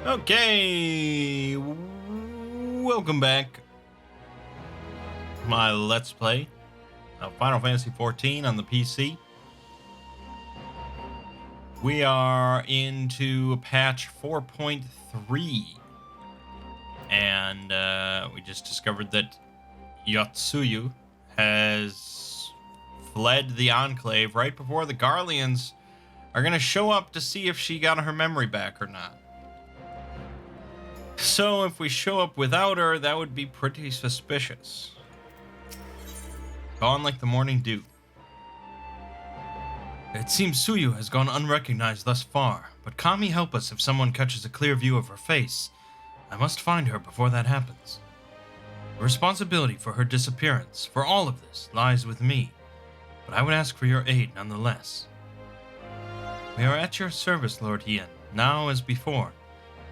Okay, welcome back. My Let's Play of Final Fantasy XIV on the PC. We are into patch 4.3, and we just discovered that Yotsuyu has fled the Enclave right before the Garleans are going to show up to see if she got her memory back or not. So if we show up without her, that would be pretty suspicious. Gone like the morning dew. It seems Suyu has gone unrecognized thus far, but Kami help us if someone catches a clear view of her face. I must find her before that happens. The responsibility for her disappearance, for all of this, lies with me, but I would ask for your aid nonetheless. We are at your service, Lord Hien, now as before.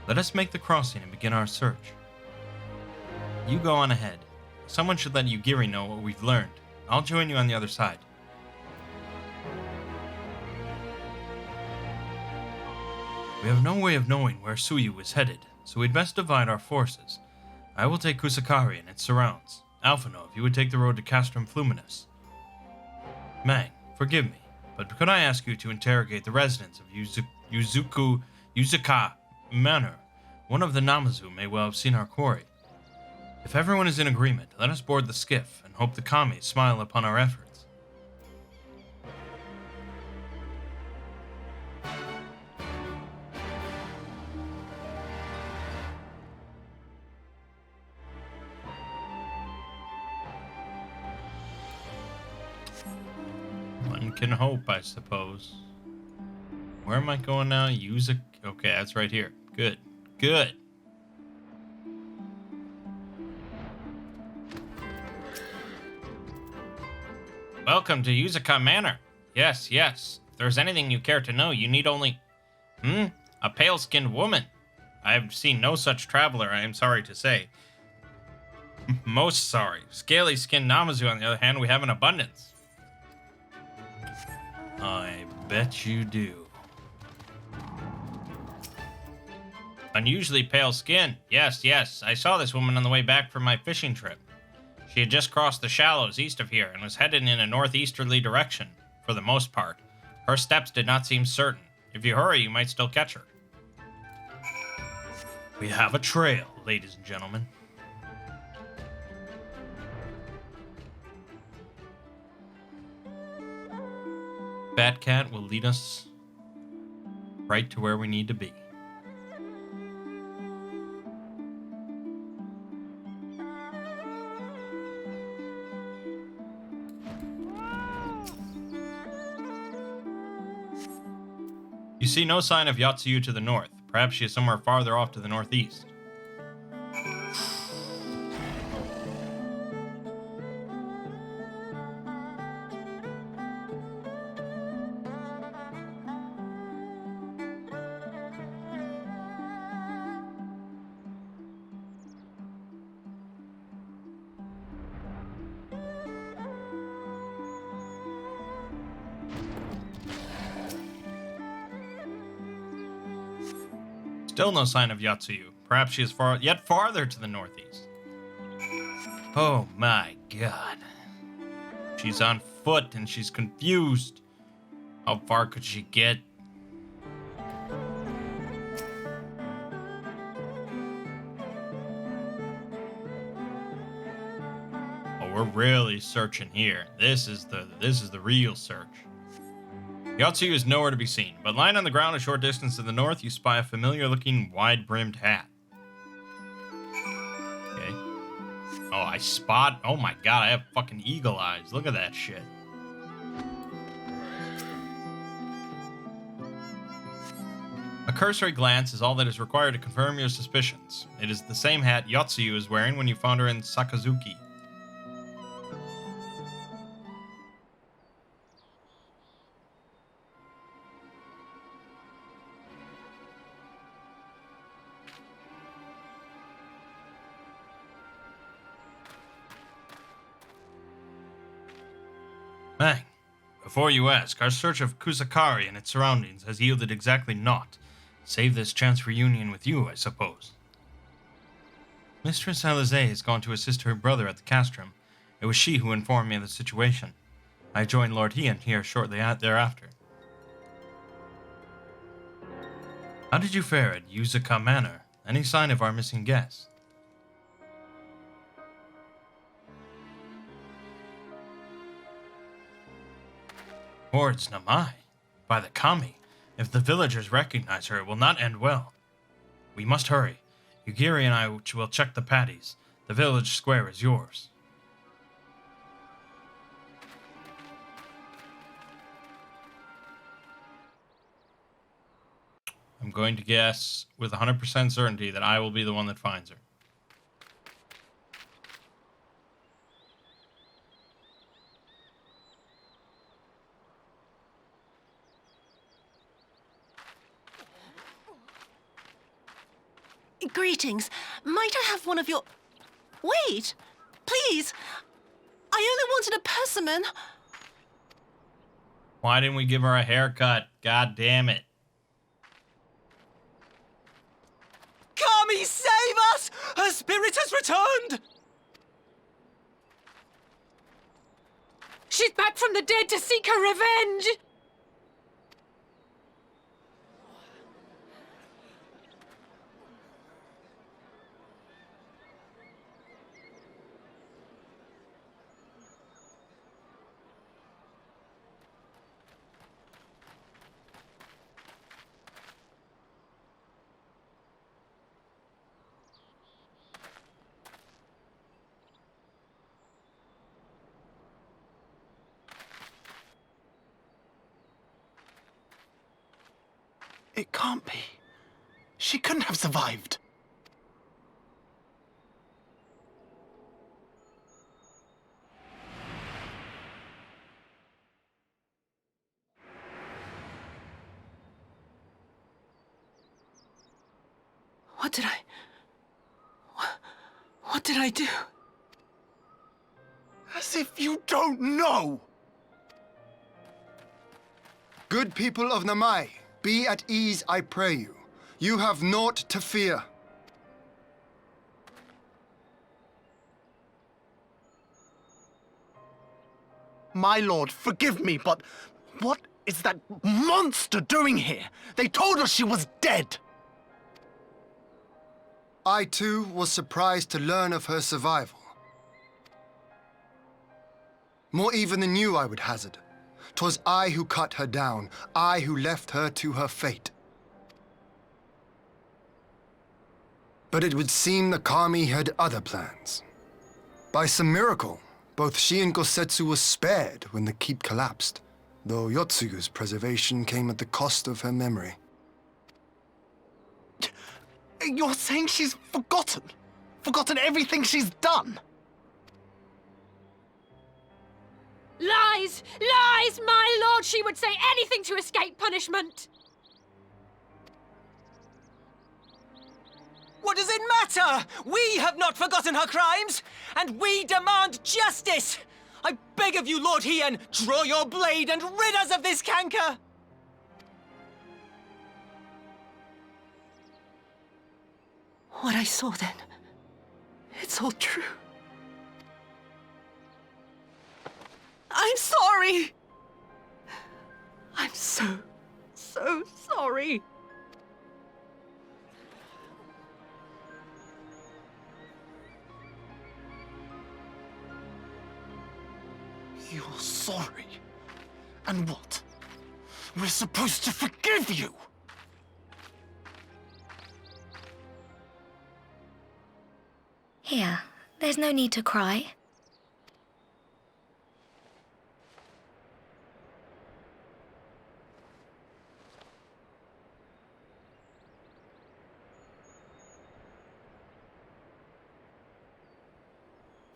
Let us make the crossing and begin our search. You go on ahead. Someone should let Yugiri know what we've learned. I'll join you on the other side. We have no way of knowing where Suyu is headed, so we'd best divide our forces. I will take Kusakari and its surrounds. Alphino, if you would take the road to CASTRUM FLUMINIS. Mangg, forgive me, but could I ask you to interrogate the residents of Yuzuka Manor? One of the Namazu may well have seen our quarry. If everyone is in agreement, let us board the skiff and hope the Kami smile upon our efforts. One can hope, I suppose. Where am I going now? Okay, that's right here. Good. Good. Welcome to Yuzuka Manor. Yes. If there's anything you care to know, you need only... A pale-skinned woman. I have seen no such traveler, I am sorry to say. Most sorry. Scaly-skinned Namazu, on the other hand, we have in abundance. I bet you do. Unusually pale skin. Yes. I saw this woman on the way back from my fishing trip. She had just crossed the shallows east of here and was headed in a northeasterly direction, for the most part. Her steps did not seem certain. If you hurry, you might still catch her. We have a trail, ladies and gentlemen. Fat Cat will lead us right to where we need to be. You see no sign of Yotsuyu to the north. Perhaps she is somewhere farther off to the northeast. Still no sign of Yotsuyu. Perhaps she is yet farther to the northeast. Oh my god. She's on foot and she's confused. How far could she get? Oh, we're really searching here. This is the real search. Yotsuyu is nowhere to be seen, but lying on the ground a short distance to the north, you spy a familiar-looking, wide-brimmed hat. Okay. Oh my god, I have fucking eagle eyes. Look at that shit. A cursory glance is all that is required to confirm your suspicions. It is the same hat Yotsuyu is wearing when you found her in Sakazuki. Mangg, before you ask, our search of Kusakari and its surroundings has yielded exactly naught. Save this chance for union with you, I suppose. Mistress Alizé has gone to assist her brother at the castrum. It was she who informed me of the situation. I joined Lord Ian here shortly thereafter. How did you fare at Yuzaka Manor? Any sign of our missing guest? Hordes Namai. By the Kami. If the villagers recognize her, it will not end well. We must hurry. Yugiri and I will check the paddies. The village square is yours. I'm going to guess with 100% certainty that I will be the one that finds her. Greetings. Might I have one of your... Wait! Please! I only wanted a persimmon. Why didn't we give her a haircut? God damn it. Kami, save us! Her spirit has returned! She's back from the dead to seek her revenge! It can't be. She couldn't have survived. What did I do? As if you don't know! Good people of Namai, be at ease, I pray you. You have naught to fear. My lord, forgive me, but what is that monster doing here? They told us she was dead! I too was surprised to learn of her survival. More even than you, I would hazard. 'Twas I who cut her down, I who left her to her fate. But it would seem the Kami had other plans. By some miracle, both she and Gosetsu were spared when the keep collapsed, though Yotsugu's preservation came at the cost of her memory. You're saying she's forgotten? Forgotten everything she's done? Lies! Lies! My lord, she would say anything to escape punishment! What does it matter? We have not forgotten her crimes, and we demand justice! I beg of you, Lord Hien, draw your blade and rid us of this canker! What I saw then, it's all true. I'm sorry! I'm so sorry. You're sorry? And what? We're supposed to forgive you? Here, there's no need to cry.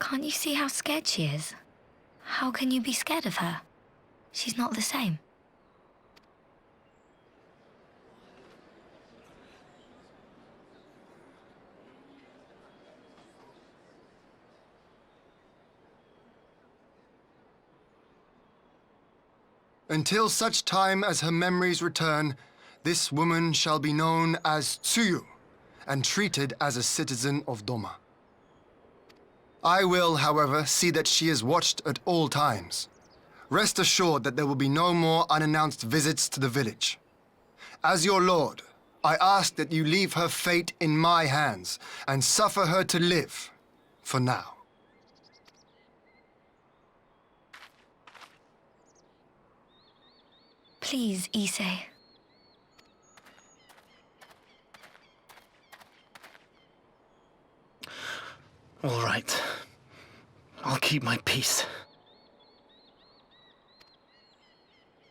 Can't you see how scared she is? How can you be scared of her? She's not the same. Until such time as her memories return, this woman shall be known as Tsuyu and treated as a citizen of Doma. I will, however, see that she is watched at all times. Rest assured that there will be no more unannounced visits to the village. As your lord, I ask that you leave her fate in my hands and suffer her to live, for now. Please, Issei. All right. I'll keep my peace.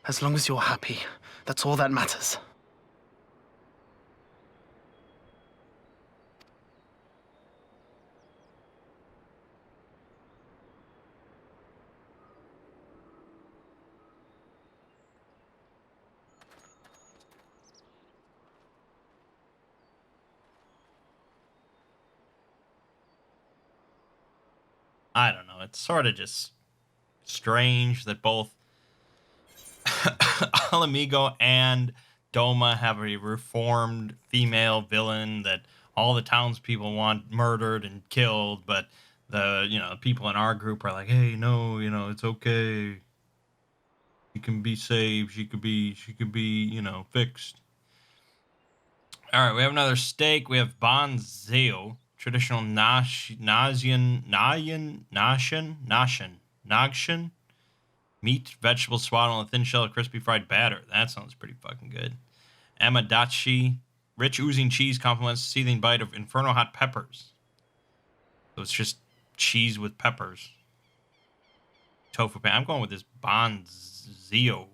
As long as you're happy, that's all that matters. I don't know. It's sort of just strange that both Alamigo and Doma have a reformed female villain that all the townspeople want murdered and killed, but the people in our group are like, hey, no, it's okay. She can be saved. She could be, fixed. All right, we have another steak. We have Banzeo. Traditional Nagshan meat, vegetables swaddled in a thin shell of crispy fried batter. That sounds pretty fucking good. Amadachi, rich oozing cheese complements a seething bite of inferno hot peppers. So it's just cheese with peppers. Tofu pan. I'm going with this Banzeo.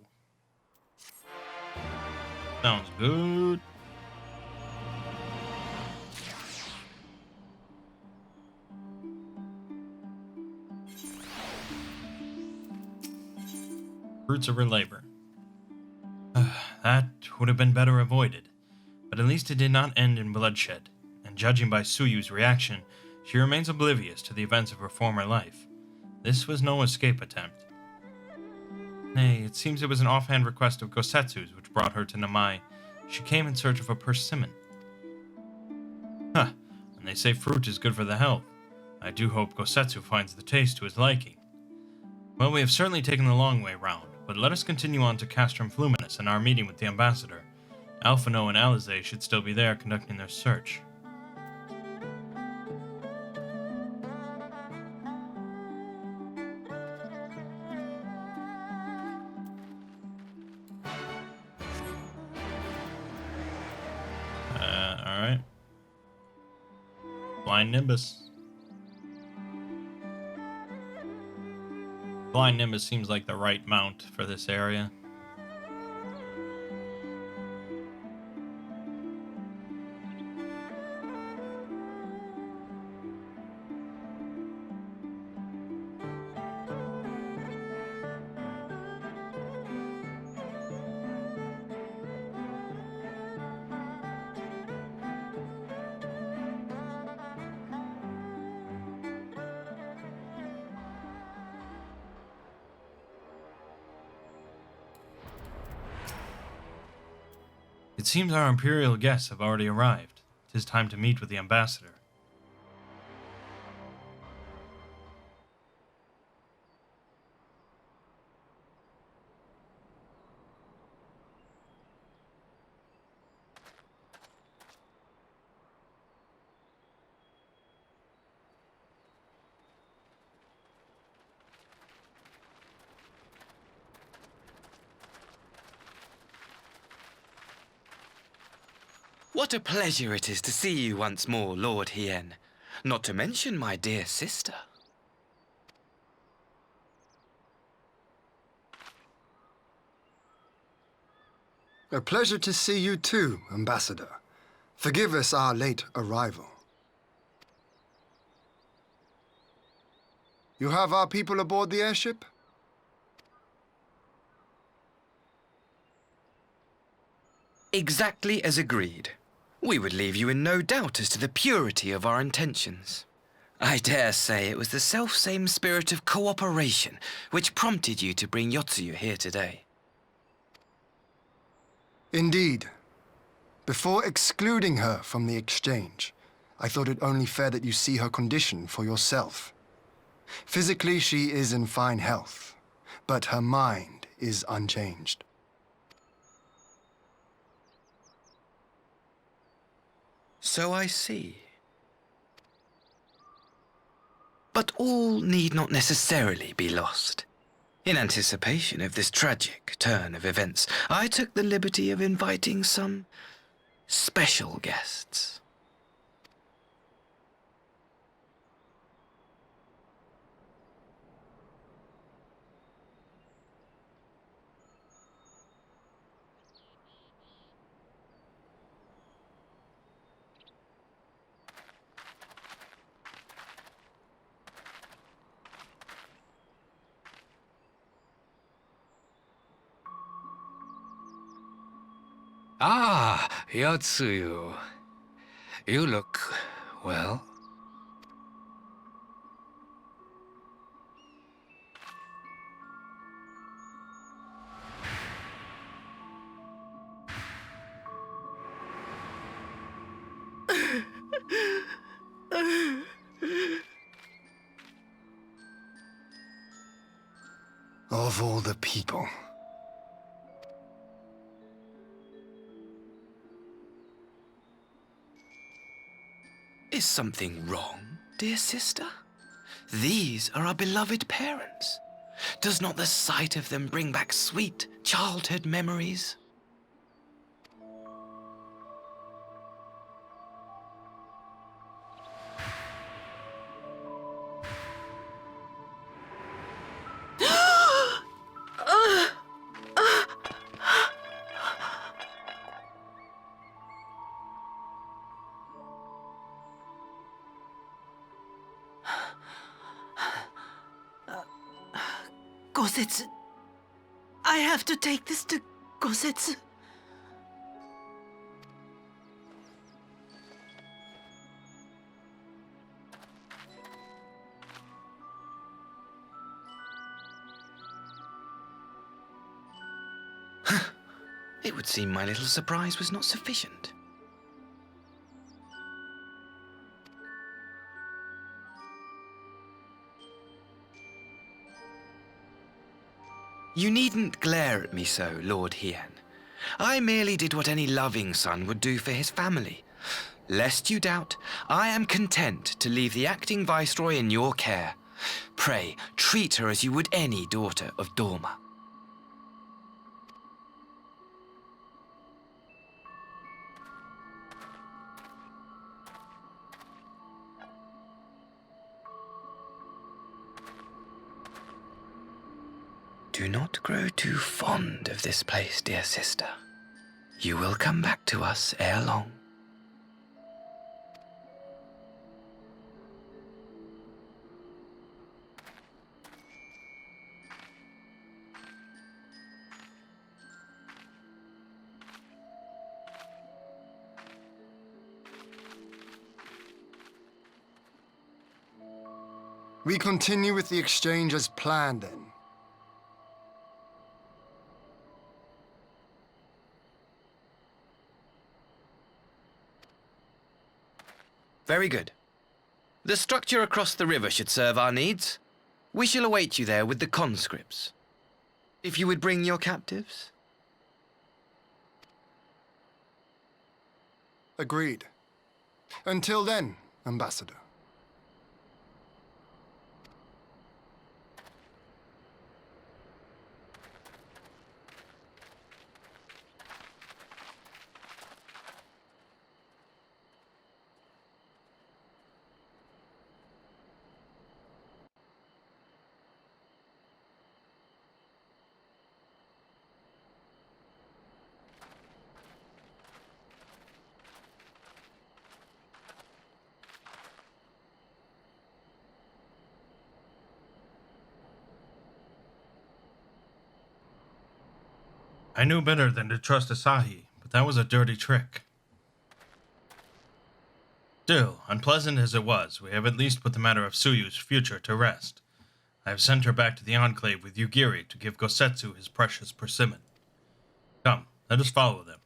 Sounds good. Fruits of her labor. That would have been better avoided, but at least it did not end in bloodshed, and judging by Tsuyu's reaction, she remains oblivious to the events of her former life. This was no escape attempt. Nay, it seems it was an offhand request of Gosetsu's which brought her to Namai. She came in search of a persimmon. Huh, and they say fruit is good for the health. I do hope Gosetsu finds the taste to his liking. Well, we have certainly taken the long way round, but let us continue on to CASTRUM FLUMINIS and our meeting with the ambassador. Alphino and Alize should still be there conducting their search. Alright. Blind Nimbus. Blind Nimbus seems like the right mount for this area. It seems our Imperial guests have already arrived. 'Tis time to meet with the ambassador. What a pleasure it is to see you once more, Lord Hien. Not to mention my dear sister. A pleasure to see you too, Ambassador. Forgive us our late arrival. You have our people aboard the airship? Exactly as agreed. We would leave you in no doubt as to the purity of our intentions. I dare say it was the self-same spirit of cooperation which prompted you to bring Yotsuyu here today. Indeed. Before excluding her from the exchange, I thought it only fair that you see her condition for yourself. Physically, she is in fine health, but her mind is unchanged. So I see. But all need not necessarily be lost. In anticipation of this tragic turn of events, I took the liberty of inviting some special guests. Ah, Yotsuyu. You look well. Of all the people. Is something wrong, dear sister? These are our beloved parents. Does not the sight of them bring back sweet childhood memories? Gosetsu. I have to take this to Gosetsu. It would seem my little surprise was not sufficient. You needn't glare at me so, Lord Hien. I merely did what any loving son would do for his family. Lest you doubt, I am content to leave the acting viceroy in your care. Pray, treat her as you would any daughter of Doma. Do not grow too fond of this place, dear sister. You will come back to us ere long. We continue with the exchange as planned, then. Very good. The structure across the river should serve our needs. We shall await you there with the conscripts. If you would bring your captives. Agreed. Until then, Ambassador. I knew better than to trust Asahi, but that was a dirty trick. Still, unpleasant as it was, we have at least put the matter of Tsuyu's future to rest. I have sent her back to the Enclave with Yugiri to give Gosetsu his precious persimmon. Come, let us follow them.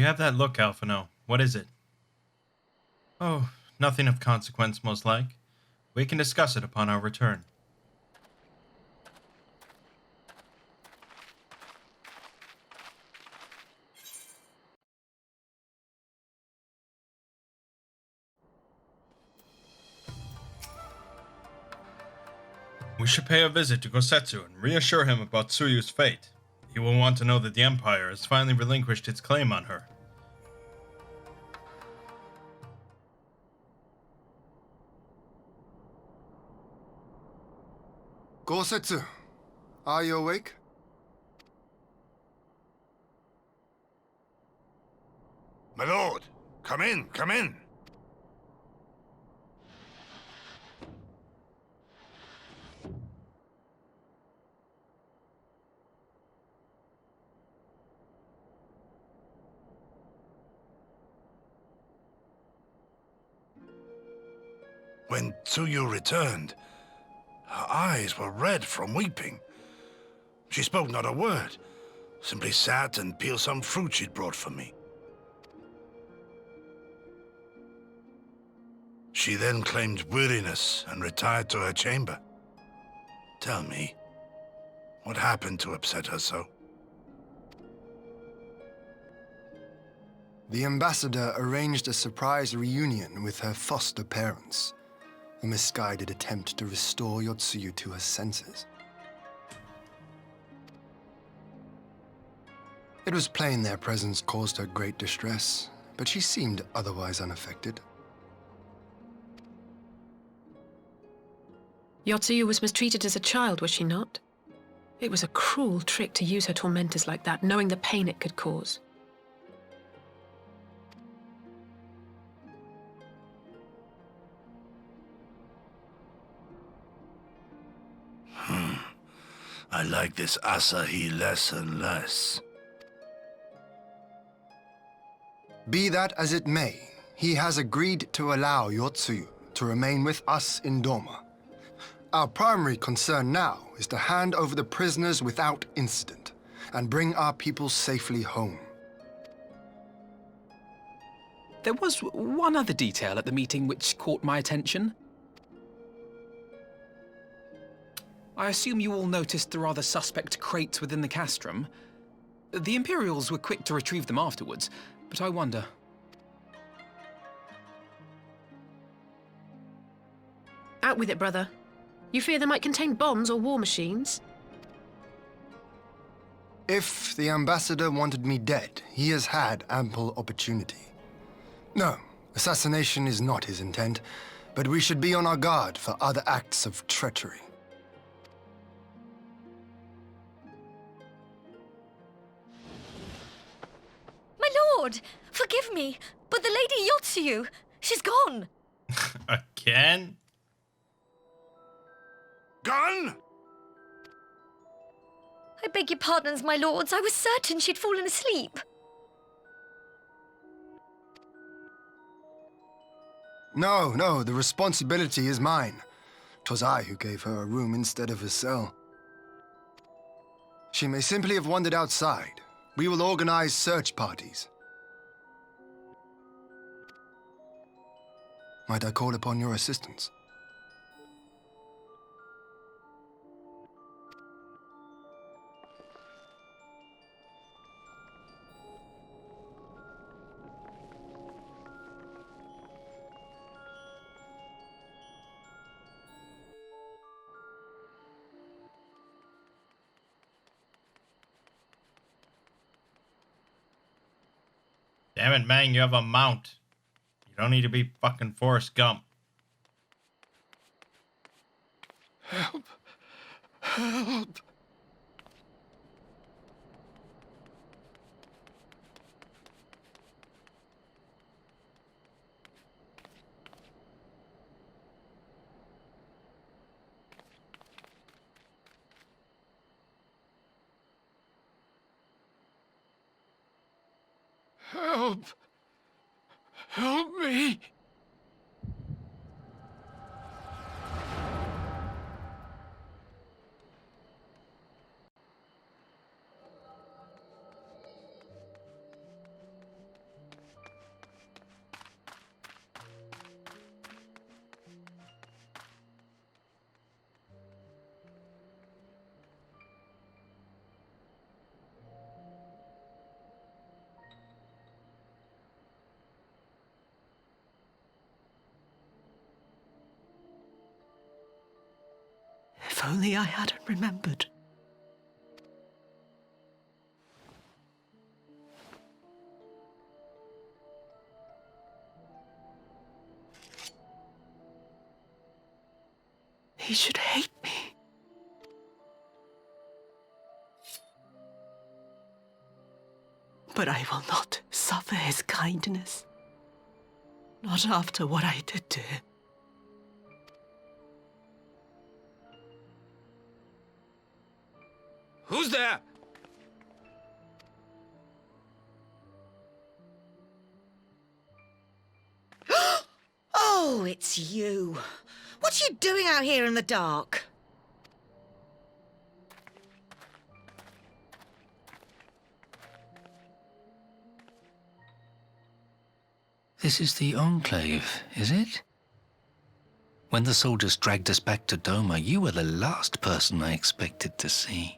You have that look, Alphino. What is it? Oh, nothing of consequence, most like. We can discuss it upon our return. We should pay a visit to Gosetsu and reassure him about Tsuyu's fate. He will want to know that the Empire has finally relinquished its claim on her. Gosetsu, are you awake? My lord, come in, come in. When Tsuyu returned, her eyes were red from weeping. She spoke not a word, simply sat and peeled some fruit she'd brought for me. She then claimed weariness and retired to her chamber. Tell me, what happened to upset her so? The ambassador arranged a surprise reunion with her foster parents. A misguided attempt to restore Yotsuyu to her senses. It was plain their presence caused her great distress, but she seemed otherwise unaffected. Yotsuyu was mistreated as a child, was she not? It was a cruel trick to use her tormentors like that, knowing the pain it could cause. I like this Asahi less and less. Be that as it may, he has agreed to allow Yotsuyu to remain with us in Doma. Our primary concern now is to hand over the prisoners without incident and bring our people safely home. There was one other detail at the meeting which caught my attention. I assume you all noticed the rather suspect crates within the castrum. The Imperials were quick to retrieve them afterwards, but I wonder... Out with it, brother. You fear they might contain bombs or war machines? If the ambassador wanted me dead, he has had ample opportunity. No, assassination is not his intent, but we should be on our guard for other acts of treachery. My lord! Forgive me, but the Lady Yotsuyu, she's gone! Again? Gone? I beg your pardons, my lords. I was certain she'd fallen asleep. No, the responsibility is mine. 'Twas I who gave her a room instead of a cell. She may simply have wandered outside. We will organize search parties. Might I call upon your assistance? Damn it, Mangg, you have a mount. You don't need to be fucking Forrest Gump. Help! Help! Help! Help me! If only I hadn't remembered. He should hate me. But I will not suffer his kindness. Not after what I did to him. Who's there? Oh, it's you. What are you doing out here in the dark? This is the Enclave, is it? When the soldiers dragged us back to Doma, you were the last person I expected to see.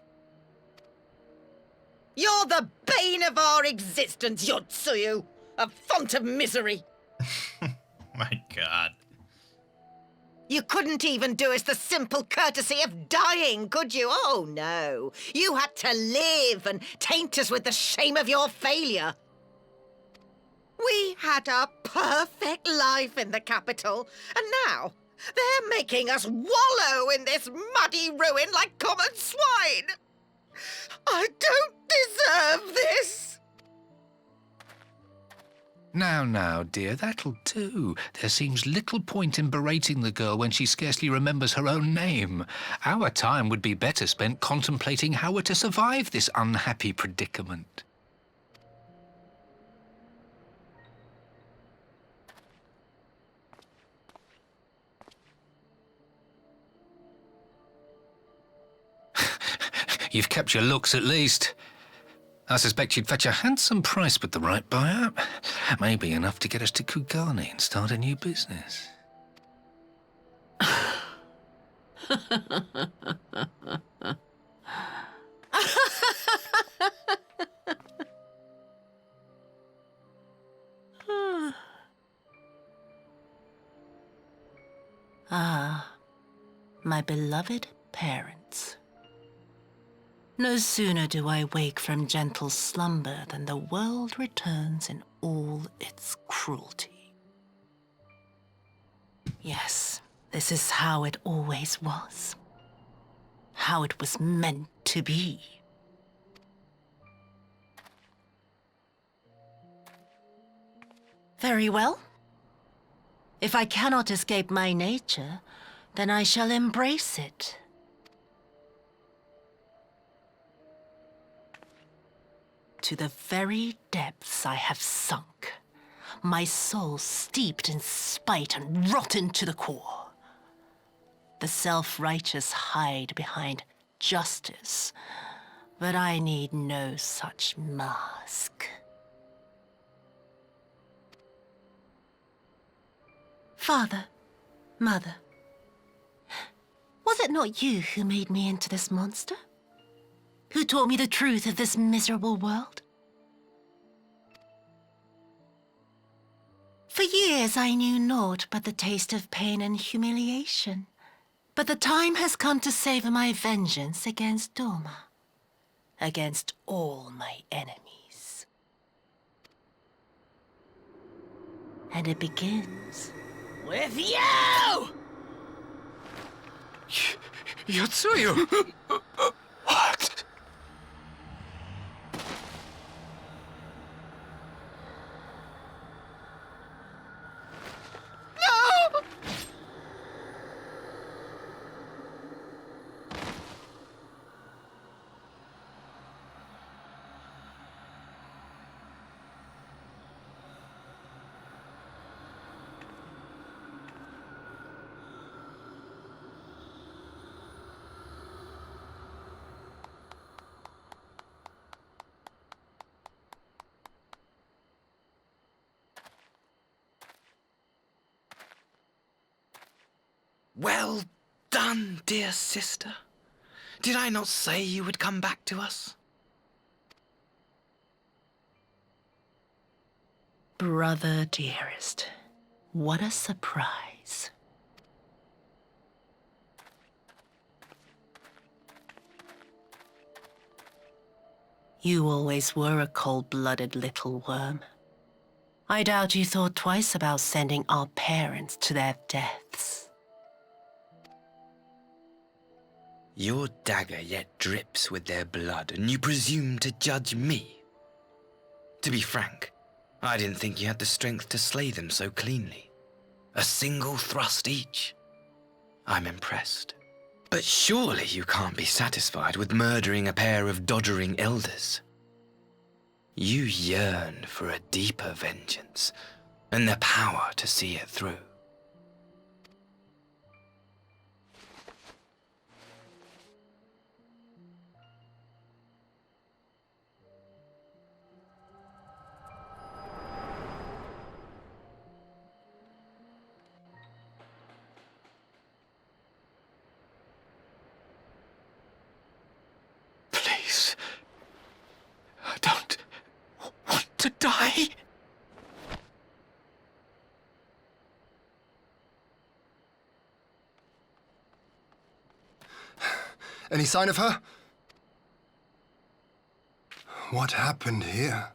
You're the bane of our existence, Yotsuyu. A font of misery. My God. You couldn't even do us the simple courtesy of dying, could you? Oh, no. You had to live and taint us with the shame of your failure. We had a perfect life in the capital, and now they're making us wallow in this muddy ruin like common swine. I don't deserve this. Now, dear, that'll do. There seems little point in berating the girl when she scarcely remembers her own name. Our time would be better spent contemplating how we're to survive this unhappy predicament. You've kept your looks at least. I suspect you'd fetch a handsome price with the right buyer. Maybe enough to get us to Kugane and start a new business. Ah, my beloved parents. No sooner do I wake from gentle slumber than the world returns in all its cruelty. Yes, this is how it always was. How it was meant to be. Very well. If I cannot escape my nature, then I shall embrace it. To the very depths I have sunk, my soul steeped in spite and rotten to the core. The self-righteous hide behind justice, but I need no such mask. Father, Mother, was it not you who made me into this monster? Who taught me the truth of this miserable world? For years I knew naught but the taste of pain and humiliation. But the time has come to savor my vengeance against Doma, against all my enemies. And it begins with you! Yotsuyu! What? Well done, dear sister. Did I not say you would come back to us? Brother dearest, what a surprise. You always were a cold-blooded little worm. I doubt you thought twice about sending our parents to their deaths. Your dagger yet drips with their blood, and you presume to judge me? To be frank, I didn't think you had the strength to slay them so cleanly. A single thrust each. I'm impressed. But surely you can't be satisfied with murdering a pair of doddering elders. You yearn for a deeper vengeance, and the power to see it through. Please. I don't want to die. Any sign of her? What happened here?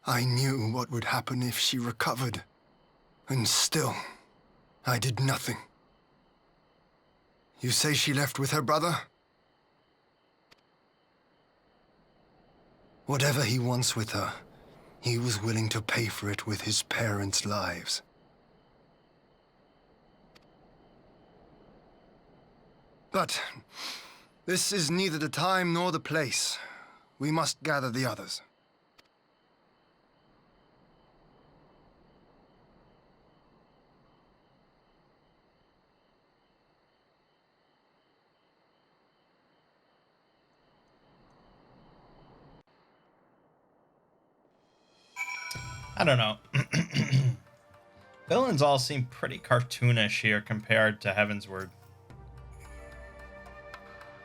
I knew what would happen if she recovered. And still, I did nothing. You say she left with her brother? Whatever he wants with her, he was willing to pay for it with his parents' lives. But this is neither the time nor the place. We must gather the others. I don't know. Villains all seem pretty cartoonish here compared to Heavensward.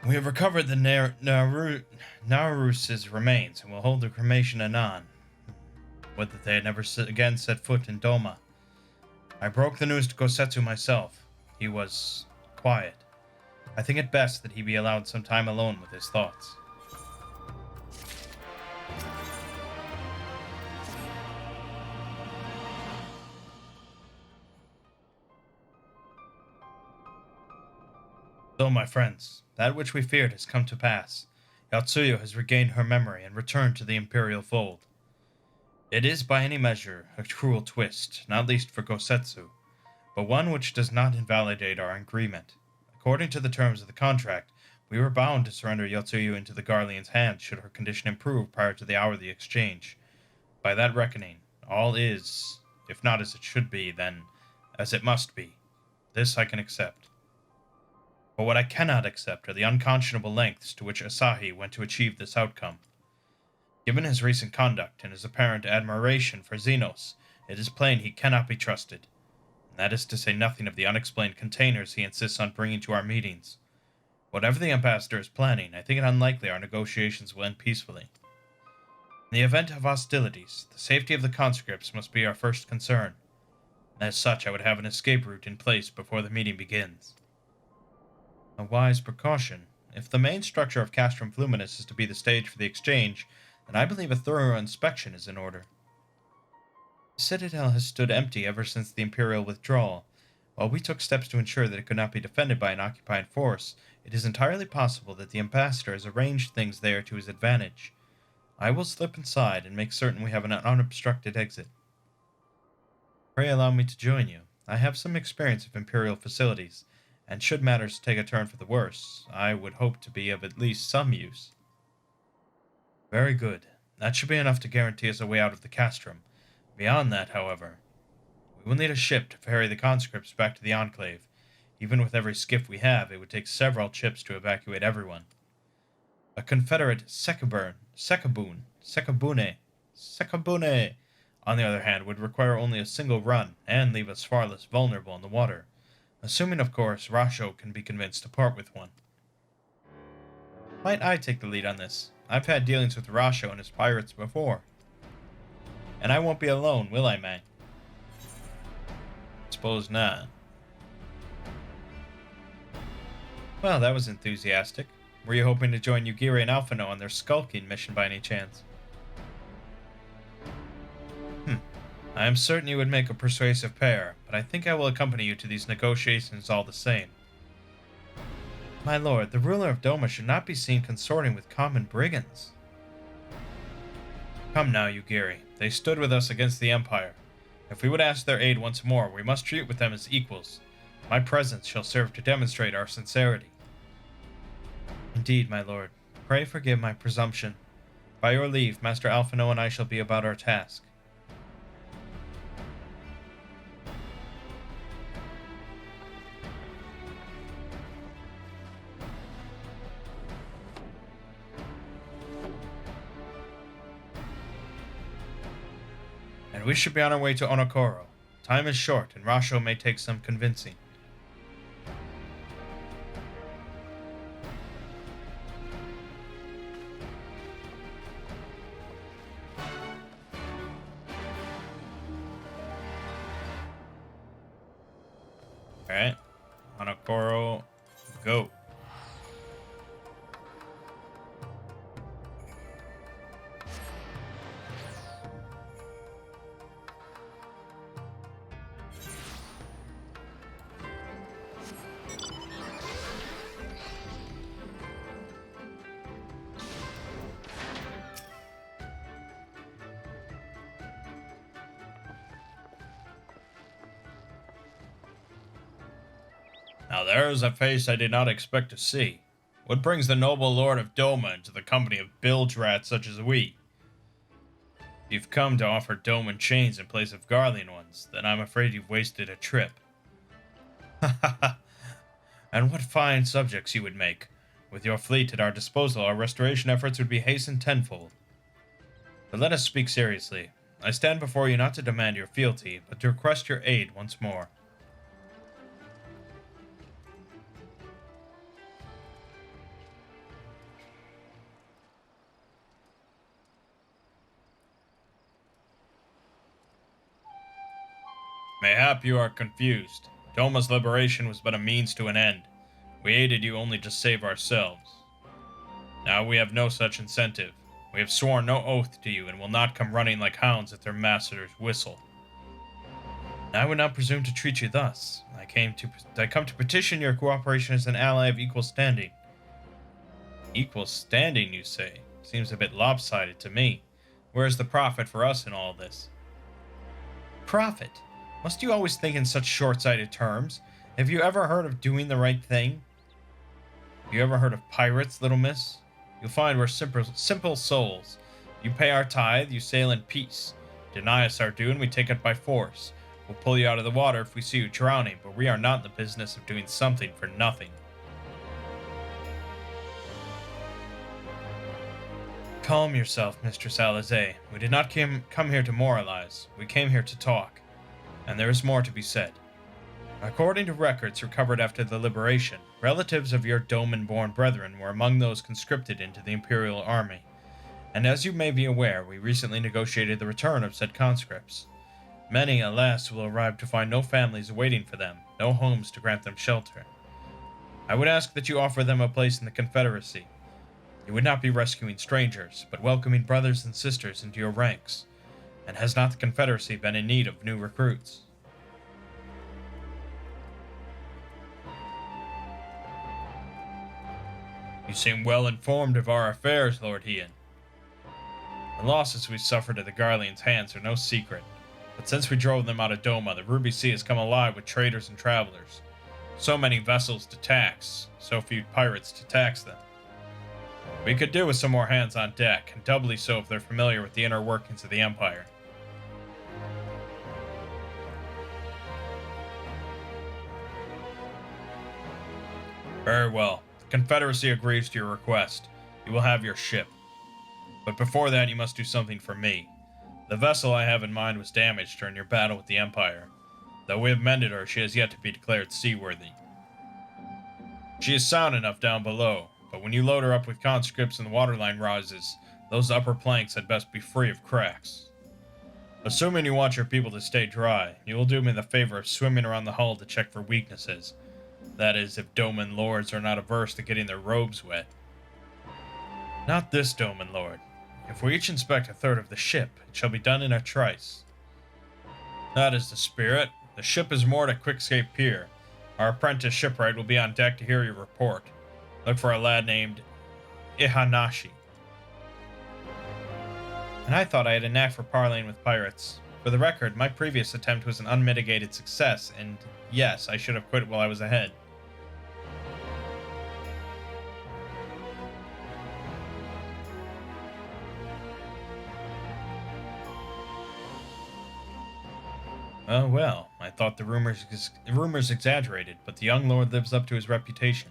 We have recovered the Narus's remains and will hold the cremation anon. Would that they had never again set foot in Doma. I broke the news to Gosetsu myself. He was quiet. I think it best that he be allowed some time alone with his thoughts. So, my friends, that which we feared has come to pass. Yotsuyu has regained her memory and returned to the Imperial fold. It is by any measure a cruel twist, not least for Gosetsu, but one which does not invalidate our agreement. According to the terms of the contract, we were bound to surrender Yotsuyu into the Garlean's hands should her condition improve prior to the hour of the exchange. By that reckoning, all is, if not as it should be, then as it must be. This I can accept. But what I cannot accept are the unconscionable lengths to which Asahi went to achieve this outcome. Given his recent conduct and his apparent admiration for Xenos, it is plain he cannot be trusted. And that is to say nothing of the unexplained containers he insists on bringing to our meetings. Whatever the ambassador is planning, I think it unlikely our negotiations will end peacefully. In the event of hostilities, the safety of the conscripts must be our first concern. As such, I would have an escape route in place before the meeting begins. A wise precaution. If the main structure of Castrum FLUMINIS is to be the stage for the exchange, then I believe a thorough inspection is in order. The Citadel has stood empty ever since the Imperial withdrawal. While we took steps to ensure that it could not be defended by an occupying force, it is entirely possible that the ambassador has arranged things there to his advantage. I will slip inside and make certain we have an unobstructed exit. Pray allow me to join you. I have some experience of Imperial facilities, and should matters take a turn for the worse, I would hope to be of at least some use. Very good. That should be enough to guarantee us a way out of the Castrum. Beyond that, however, we will need a ship to ferry the conscripts back to the Enclave. Even with every skiff we have, it would take several ships to evacuate everyone. A Confederate Sekabune, on the other hand, would require only a single run, and leave us far less vulnerable in the water. Assuming, of course, Rasho can be convinced to part with one. Might I take the lead on this? I've had dealings with Rasho and his pirates before. And I won't be alone, will I, Mangg? Suppose not. Well, that was enthusiastic. Were you hoping to join Yugiri and Alphino on their skulking mission by any chance? I am certain you would make a persuasive pair, but I think I will accompany you to these negotiations all the same. My lord, the ruler of Doma should not be seen consorting with common brigands. Come now, Yugiri. They stood with us against the Empire. If we would ask their aid once more, we must treat with them as equals. My presence shall serve to demonstrate our sincerity. Indeed, my lord. Pray forgive my presumption. By your leave, Master Alphino and I shall be about our task. And we should be on our way to Onokoro. Time is short, and Rasho may take some convincing. Alright. Onokoro, go. Now there is a face I did not expect to see. What brings the noble lord of Doma into the company of bilge rats such as we? If you've come to offer Doman chains in place of Garlean ones, then I'm afraid you've wasted a trip. Ha ha ha! And what fine subjects you would make. With your fleet at our disposal, our restoration efforts would be hastened tenfold. But let us speak seriously. I stand before you not to demand your fealty, but to request your aid once more. Mayhap you are confused. Doma's liberation was but a means to an end. We aided you only to save ourselves. Now we have no such incentive. We have sworn no oath to you and will not come running like hounds at their master's whistle. And I would not presume to treat you thus. I come to petition your cooperation as an ally of equal standing. Equal standing, you say? Seems a bit lopsided to me. Where is the profit for us in all this? Profit? Must you always think in such short-sighted terms? Have you ever heard of doing the right thing? Have you ever heard of pirates, little miss? You'll find we're simple souls. You pay our tithe, you sail in peace. Deny us our due, and we take it by force. We'll pull you out of the water if we see you drowning, but we are not in the business of doing something for nothing. Calm yourself, Mistress Alizé. We did not come here to moralize. We came here to talk. And there is more to be said. According to records recovered after the liberation, relatives of your Doman-born brethren were among those conscripted into the Imperial Army. And as you may be aware, we recently negotiated the return of said conscripts. Many, alas, will arrive to find no families waiting for them, no homes to grant them shelter. I would ask that you offer them a place in the Confederacy. You would not be rescuing strangers, but welcoming brothers and sisters into your ranks. And has not the Confederacy been in need of new recruits? You seem well informed of our affairs, Lord Hien. The losses we suffered at the Garleans' hands are no secret, but since we drove them out of Doma, the Ruby Sea has come alive with traders and travelers. So many vessels to tax, so few pirates to tax them. We could do with some more hands on deck, and doubly so if they're familiar with the inner workings of the Empire. Very well. The Confederacy agrees to your request. You will have your ship. But before that, you must do something for me. The vessel I have in mind was damaged during your battle with the Empire. Though we have mended her, she has yet to be declared seaworthy. She is sound enough down below, but when you load her up with conscripts and the waterline rises, those upper planks had best be free of cracks. Assuming you want your people to stay dry, you will do me the favor of swimming around the hull to check for weaknesses. That is, if Doman lords are not averse to getting their robes wet. Not this Doman lord. If we each inspect a third of the ship, it shall be done in a trice. That is the spirit. The ship is moored at Quickscape Pier. Our apprentice shipwright will be on deck to hear your report. Look for a lad named Ihanashi. And I thought I had a knack for parleying with pirates. For the record, my previous attempt was an unmitigated success, and yes, I should have quit while I was ahead. Oh well, I thought the rumors exaggerated, but the young lord lives up to his reputation.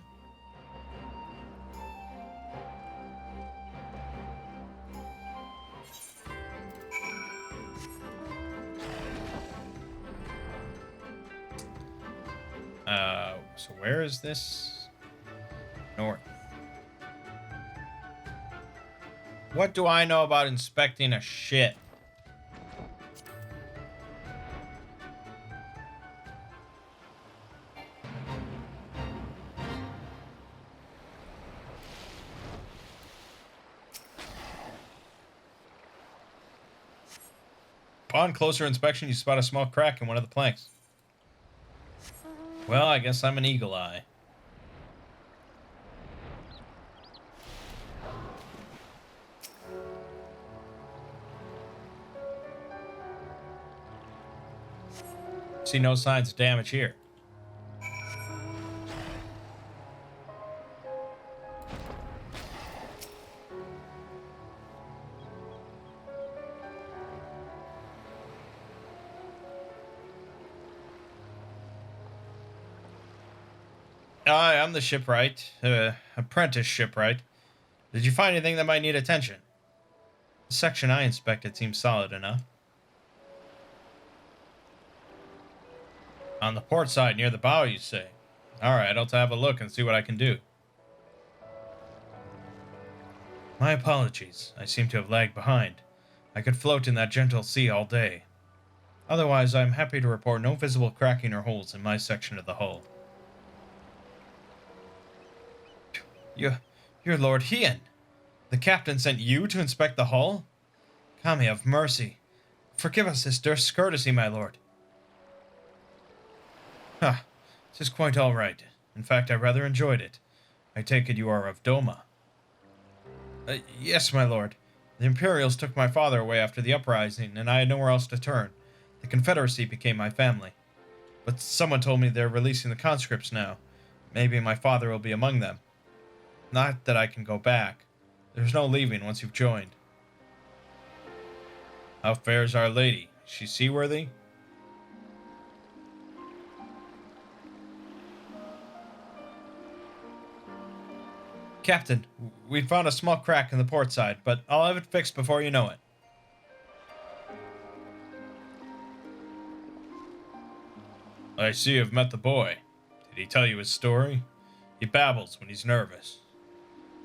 So where is this? North. What do I know about inspecting a ship? Upon closer inspection, you spot a small crack in one of the planks. Well, I guess I'm an eagle eye. See no signs of damage here. Hi, I'm the shipwright. Apprentice shipwright. Did you find anything that might need attention? The section I inspected seems solid enough. On the port side, near the bow, you say? Alright, I'll have a look and see what I can do. My apologies. I seem to have lagged behind. I could float in that gentle sea all day. Otherwise, I'm happy to report no visible cracking or holes in my section of the hull. You're Lord Hien. The captain sent you to inspect the hull? Kami, have mercy. Forgive us this discourtesy, my lord. Ah, 'tis quite all right. In fact, I rather enjoyed it. I take it you are of Doma. Yes, my lord. The Imperials took my father away after the uprising, and I had nowhere else to turn. The Confederacy became my family. But someone told me they're releasing the conscripts now. Maybe my father will be among them. Not that I can go back. There's no leaving once you've joined. How fares Our Lady? Is she seaworthy? Captain, we found a small crack in the port side, but I'll have it fixed before you know it. I see you've met the boy. Did he tell you his story? He babbles when he's nervous.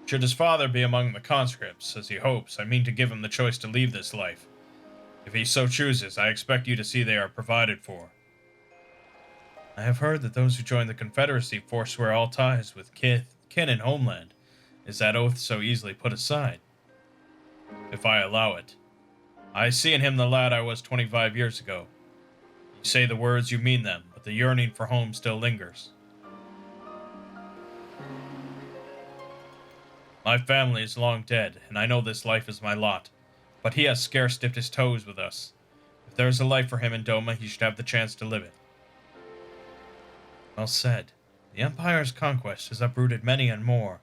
Should his father be among the conscripts, as he hopes, I mean to give him the choice to leave this life. If he so chooses, I expect you to see they are provided for. I have heard that those who join the Confederacy forswear all ties with kin and homeland. Is that oath so easily put aside? If I allow it. I see in him the lad I was 25 years ago. You say the words, you mean them, but the yearning for home still lingers. My family is long dead, and I know this life is my lot, but he has scarce dipped his toes with us. If there is a life for him in Doma, he should have the chance to live it. Well said. The Empire's conquest has uprooted many and more.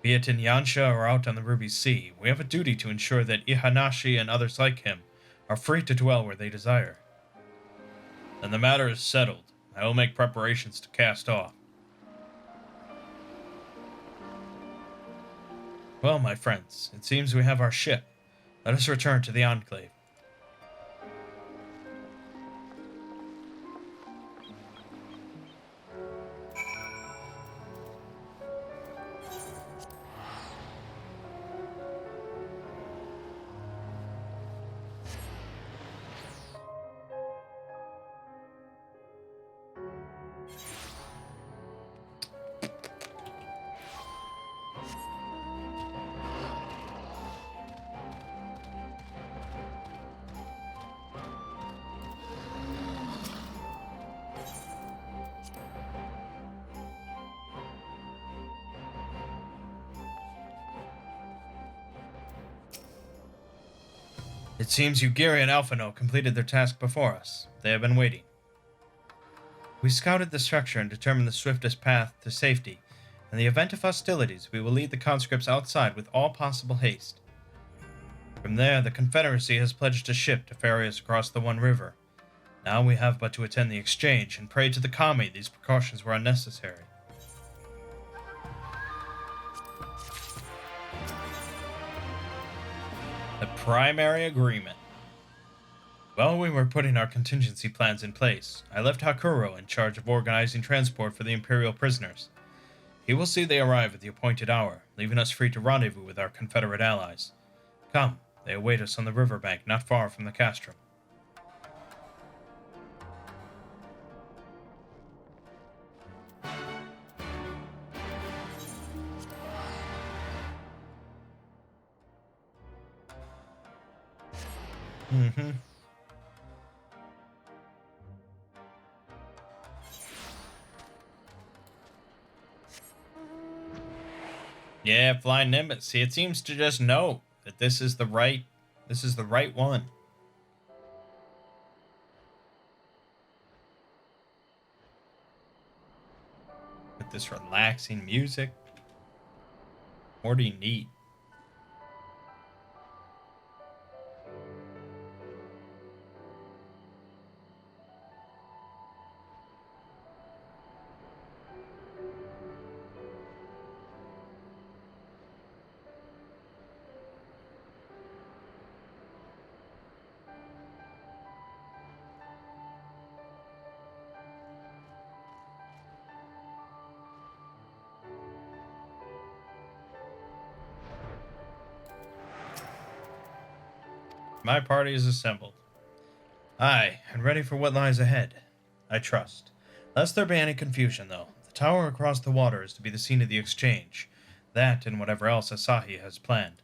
Be it in YANXIA or out on the Ruby Sea, we have a duty to ensure that Ihanashi and others like him are free to dwell where they desire. Then the matter is settled. I will make preparations to cast off. Well, my friends, it seems we have our ship. Let us return to the Enclave. It seems Ugiri and Alphino completed their task before us. They have been waiting. We scouted the structure and determined the swiftest path to safety. In the event of hostilities, we will lead the conscripts outside with all possible haste. From there, the Confederacy has pledged a ship to ferry us across the One River. Now we have but to attend the exchange and pray to the kami these precautions were unnecessary. The primary agreement. While we were putting our contingency plans in place, I left Hakuro in charge of organizing transport for the Imperial prisoners. He will see they arrive at the appointed hour, leaving us free to rendezvous with our Confederate allies. Come, they await us on the riverbank not far from the Castrum. Yeah, Flying Nimbus. See, it seems to just know that this is the right one. With this relaxing music. What do you need? My party is assembled. Aye, and ready for what lies ahead. I trust. Lest there be any confusion, though, the tower across the water is to be the scene of the exchange. That and whatever else Asahi has planned.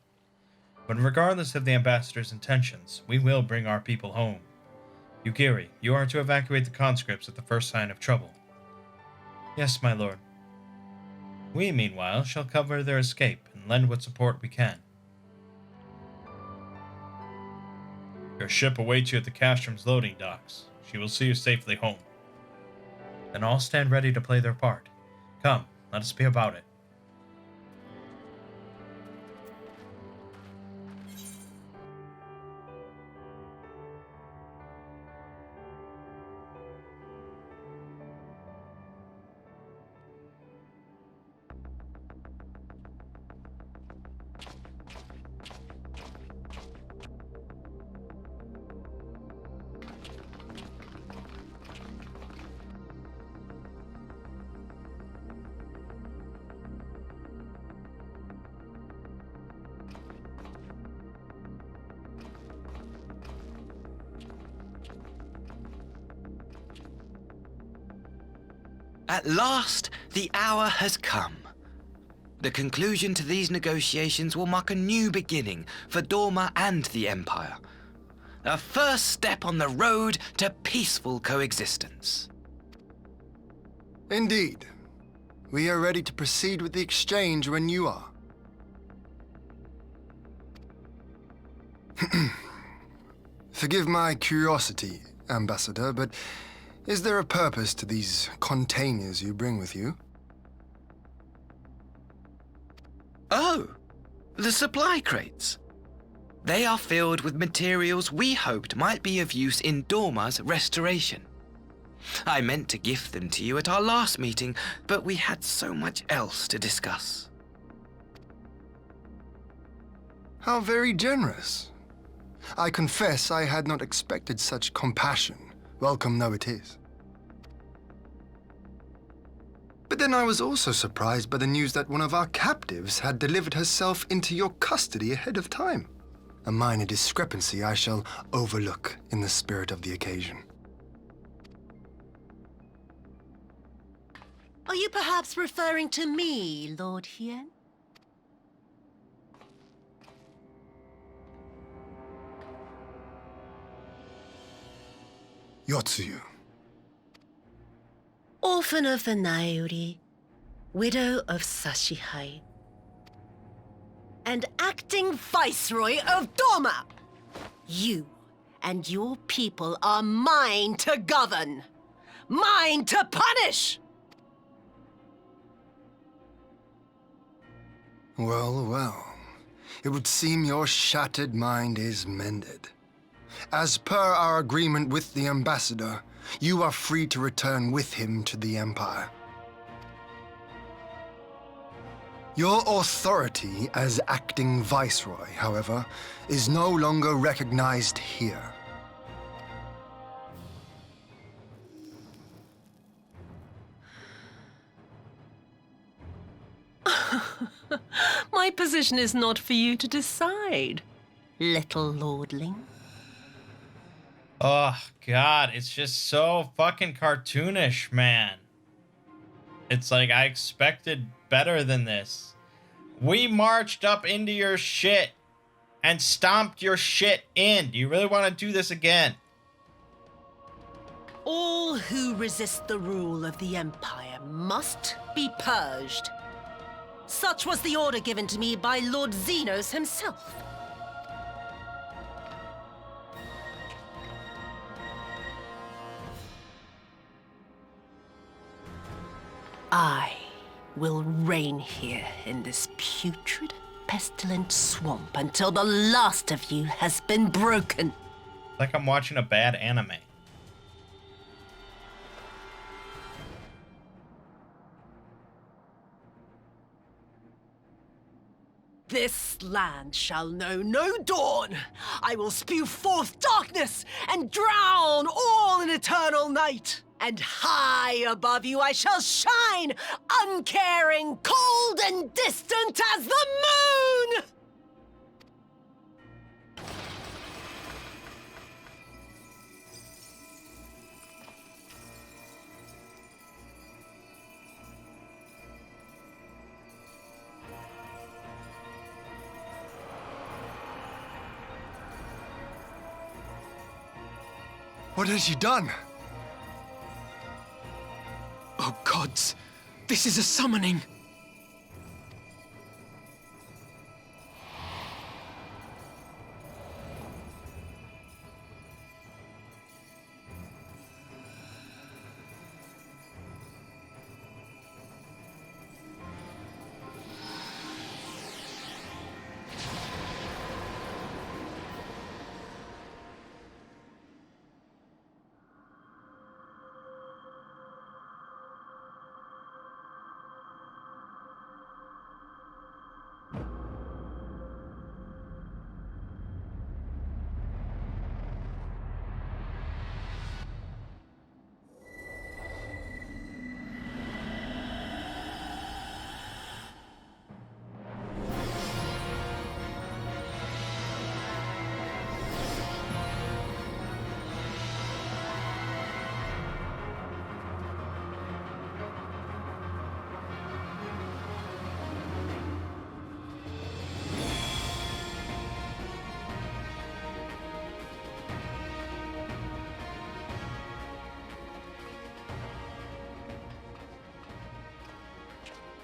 But regardless of the ambassador's intentions, we will bring our people home. Ugiri, you are to evacuate the conscripts at the first sign of trouble. Yes, my lord. We, meanwhile, shall cover their escape and lend what support we can. Your ship awaits you at the Castrum's loading docks. She will see you safely home. Then all stand ready to play their part. Come, let us be about it. At last, the hour has come. The conclusion to these negotiations will mark a new beginning for Dorma and the Empire. A first step on the road to peaceful coexistence. Indeed. We are ready to proceed with the exchange when you are. Forgive my curiosity, Ambassador, but is there a purpose to these containers you bring with you? Oh, the supply crates. They are filled with materials we hoped might be of use in Dorma's restoration. I meant to gift them to you at our last meeting, but we had so much else to discuss. How very generous. I confess I had not expected such compassion, welcome though it is. But then I was also surprised by the news that one of our captives had delivered herself into your custody ahead of time. A minor discrepancy I shall overlook in the spirit of the occasion. Are you perhaps referring to me, Lord Hien? Yotsuyu. Orphan of the Nairi, widow of Sashihai, and acting Viceroy of Dorma! You and your people are mine to govern, mine to punish! Well, well. It would seem your shattered mind is mended. As per our agreement with the ambassador, you are free to return with him to the Empire. Your authority as acting viceroy, however, is no longer recognized here. My position is not for you to decide, little lordling. Oh, God, it's just so fucking cartoonish, man. It's like, I expected better than this. We marched up into your shit and stomped your shit in. Do you really want to do this again? All who resist the rule of the Empire must be purged. Such was the order given to me by Lord Xenos himself. I will reign here in this putrid, pestilent swamp until the last of you has been broken. Like I'm watching a bad anime. This land shall know no dawn. I will spew forth darkness and drown all in eternal night. And high above you I shall shine, uncaring, cold and distant as the moon! What has she done? Oh gods, this is a summoning.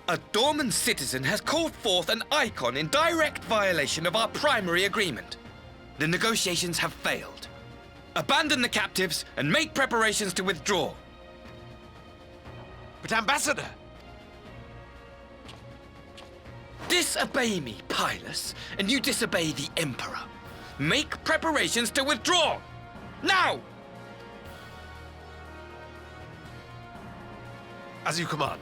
A Dorman citizen has called forth an icon in direct violation of our primary agreement. The negotiations have failed. Abandon the captives and make preparations to withdraw. But Ambassador! Disobey me, Pilus, and you disobey the Emperor. Make preparations to withdraw! Now! As you command.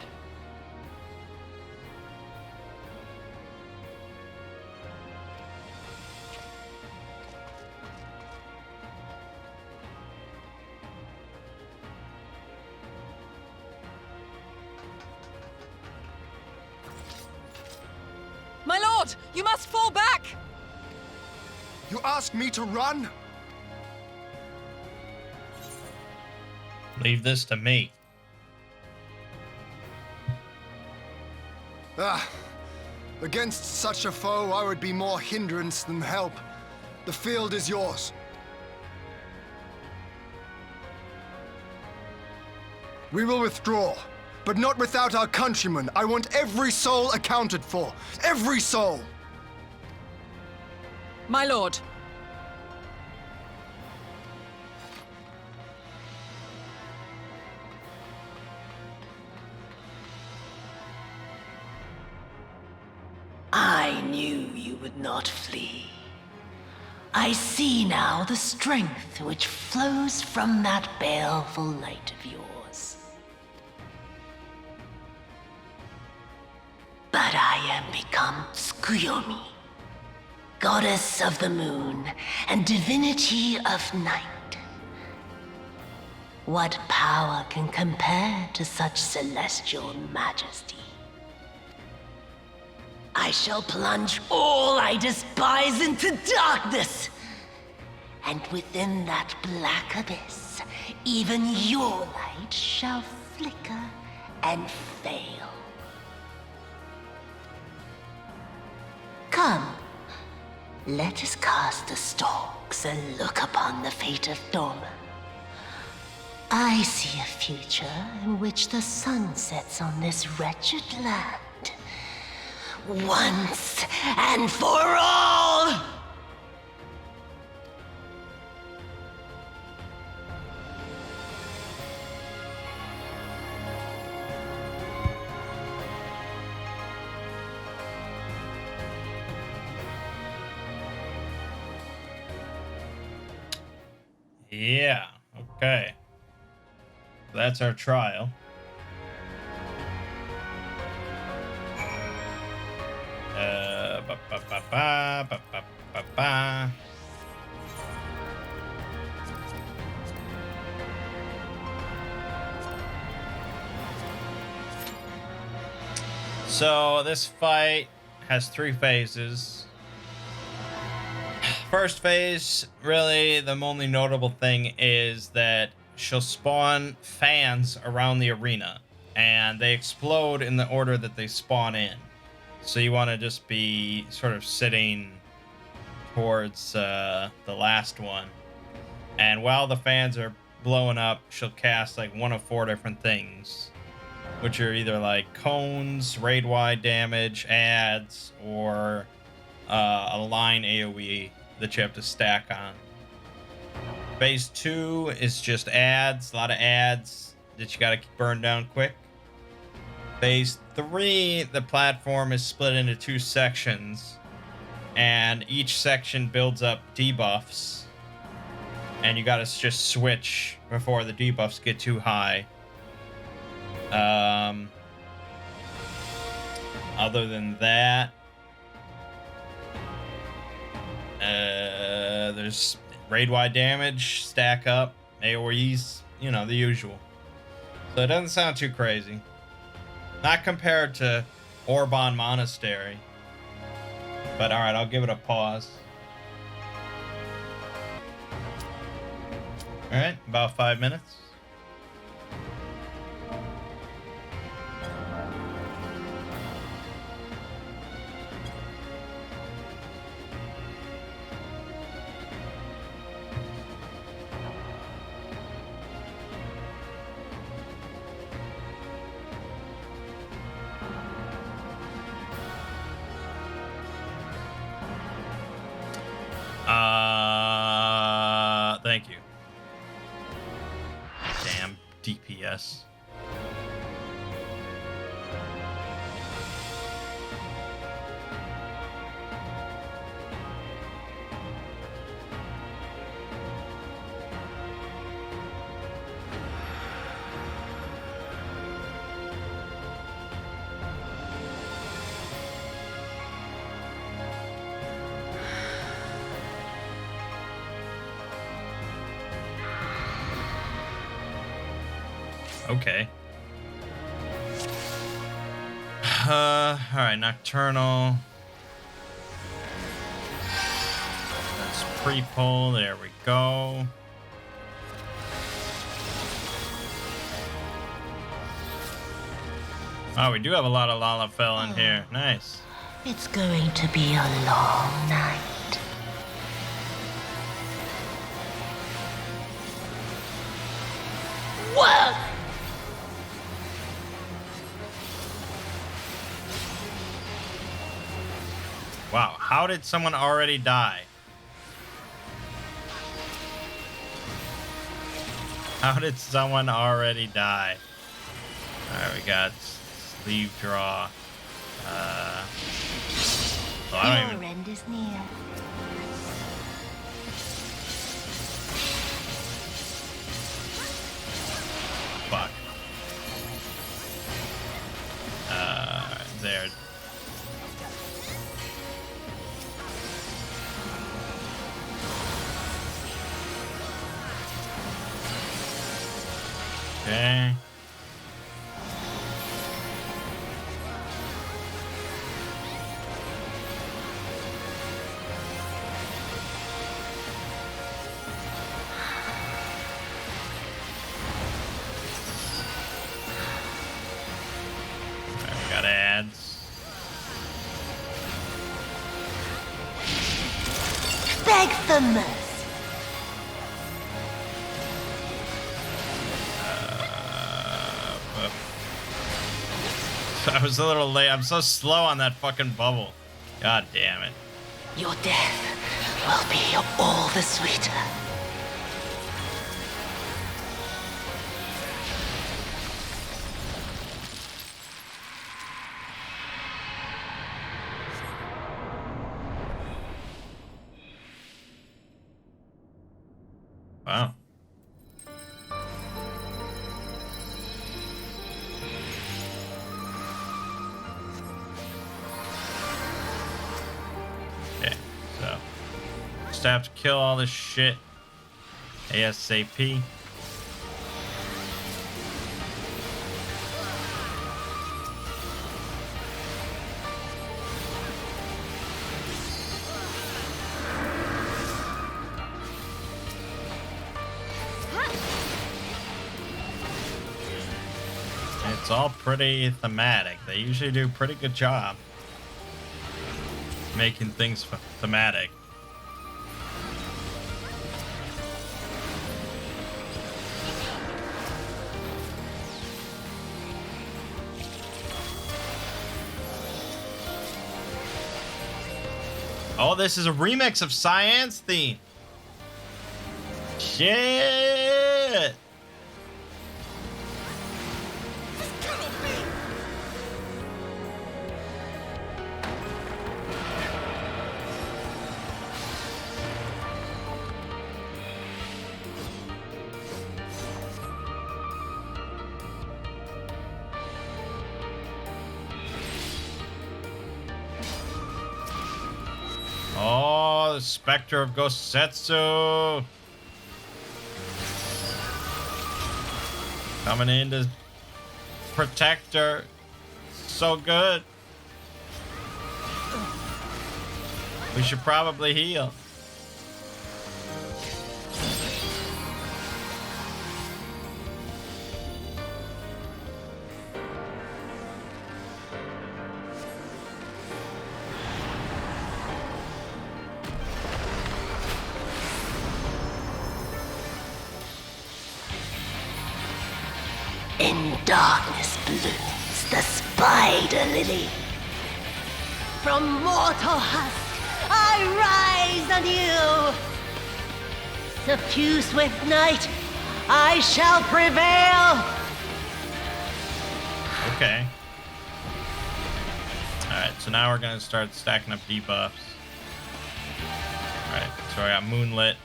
My lord, you must fall back! You ask me to run? Leave this to me. Against such a foe, I would be more hindrance than help. The field is yours. We will withdraw, but not without our countrymen. I want every soul accounted for. Every soul! My lord, need not flee. I see now the strength which flows from that baleful light of yours. But I am become Tsukuyomi, goddess of the moon and divinity of night. What power can compare to such celestial majesty? I shall plunge all I despise into darkness. And within that black abyss, even your light shall flicker and fail. Come, let us cast the stalks and look upon the fate of DOMAN. I see a future in which the sun sets on this wretched land. Once and for all! Yeah, okay. That's our trial. So this fight has 3 phases. First phase, really the only notable thing is that she'll spawn fans around the arena, and they explode in the order that they spawn in. So you want to just be sort of sitting towards the last one. And while the fans are blowing up, she'll cast like one of 4 different things, which are either like cones, raid-wide damage, adds, or a line AoE that you have to stack on. Phase 2 is just adds, a lot of adds that you gotta burn down quick. Phase 3, the platform is split into 2 sections, and each section builds up debuffs, and you gotta just switch before the debuffs get too high. Other than that, there's raid-wide damage, stack up, AoEs, you know, the usual. So it doesn't sound too crazy. Not compared to Orban Monastery. But alright, I'll give it a pause. Alright, about 5 minutes. Thank you. Damn DPS. Okay. Alright, Nocturnal. That's pre-pull, there we go. Oh, we do have a lot of Lalafell in here. Nice. It's going to be a long night. Whoa! Wow, how did someone already die? How did someone already die? Alright, we got sleeve draw. so I don't Your even... end is near. Fuck. There. Okay. Alright, we got ads. Beg for mercy. I was a little late. I'm so slow on that fucking bubble. God damn it. Your death will be all the sweeter. Wow. Okay, so just have to kill all this shit ASAP. It's all pretty thematic. They usually do a pretty good job making things thematic. Oh, this is a remix of Cyan's theme. Shit! Oh, the Spectre of Gosetsu. Coming in to protect her. So good. We should probably heal. In darkness blooms the spider lily. From mortal husk I rise anew. Suffused with night, I shall prevail. Okay. Alright, so now we're gonna start stacking up debuffs. Alright, so I got Moonlit.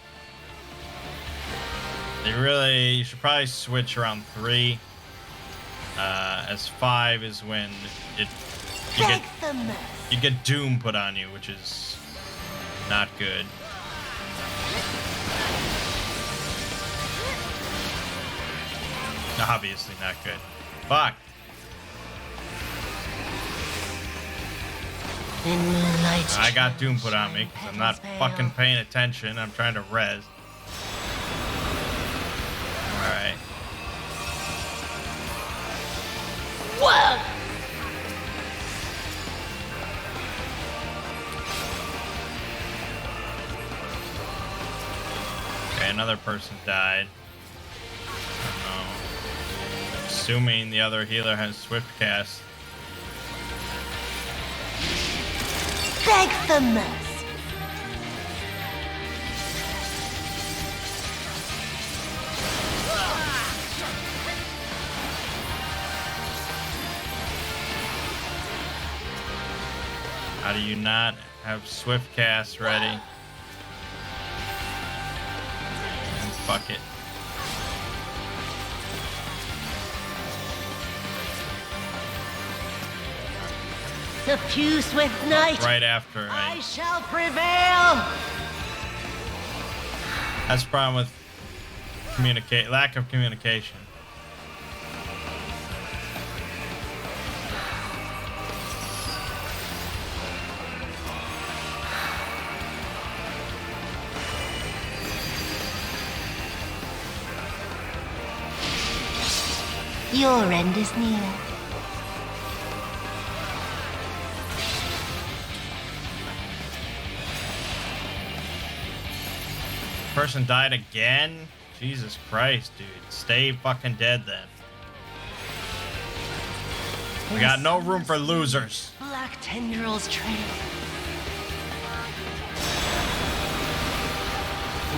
You should probably switch around 3. As 5 is when you get Doom put on you, which is not good. Obviously not good. Fuck. In moonlight, I got Doom put on me because I'm not fucking paying attention. I'm trying to res. Alright. Whoa! Okay, another person died. I don't know. I'm assuming the other healer has Swift Cast. Beg for mercy. How do you not Have swift cast ready. And fuck it. Suffuse with night. Right after. I shall prevail. That's the problem with lack of communication. Your end is near. Person died again? Jesus Christ, dude. Stay fucking dead then. We got no room for losers. Black tendrils trail.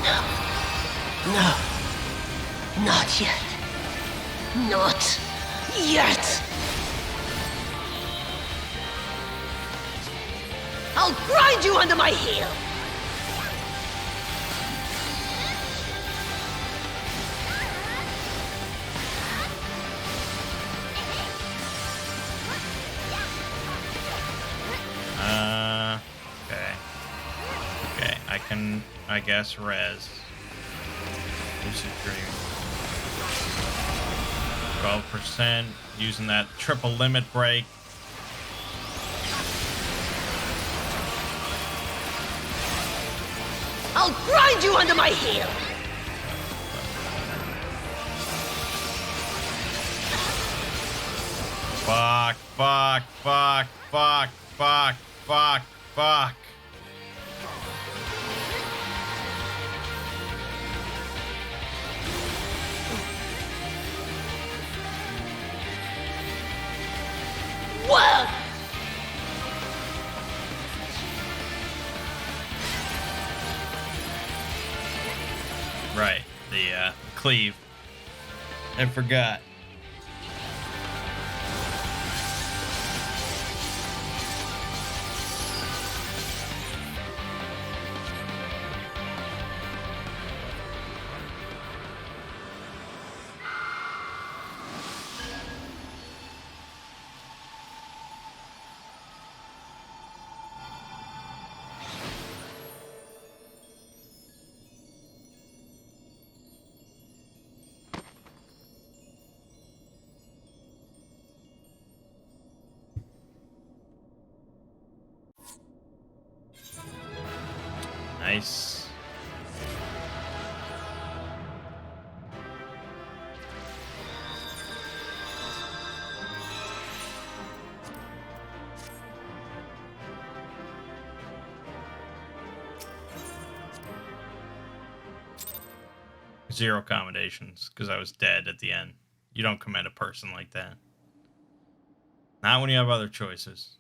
No. No. Not yet. Not yet. I'll grind you under my heel. Okay. Okay, I can, I guess, res. Lucid Dream. 12%, using that triple limit break. I'll grind you under my heel. Fuck, fuck, fuck, fuck, fuck, fuck, fuck. What? Right, the cleave. I forgot. Nice. Zero accommodations, because I was dead at the end. You don't commend a person like that. Not when you have other choices.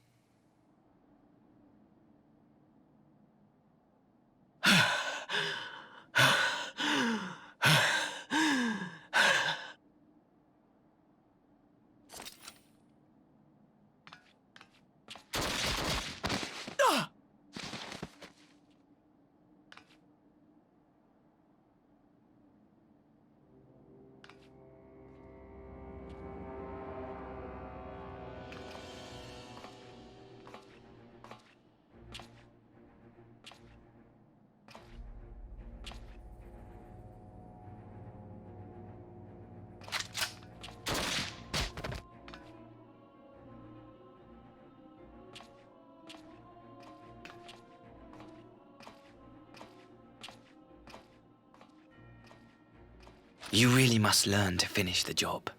You really must learn to finish the job.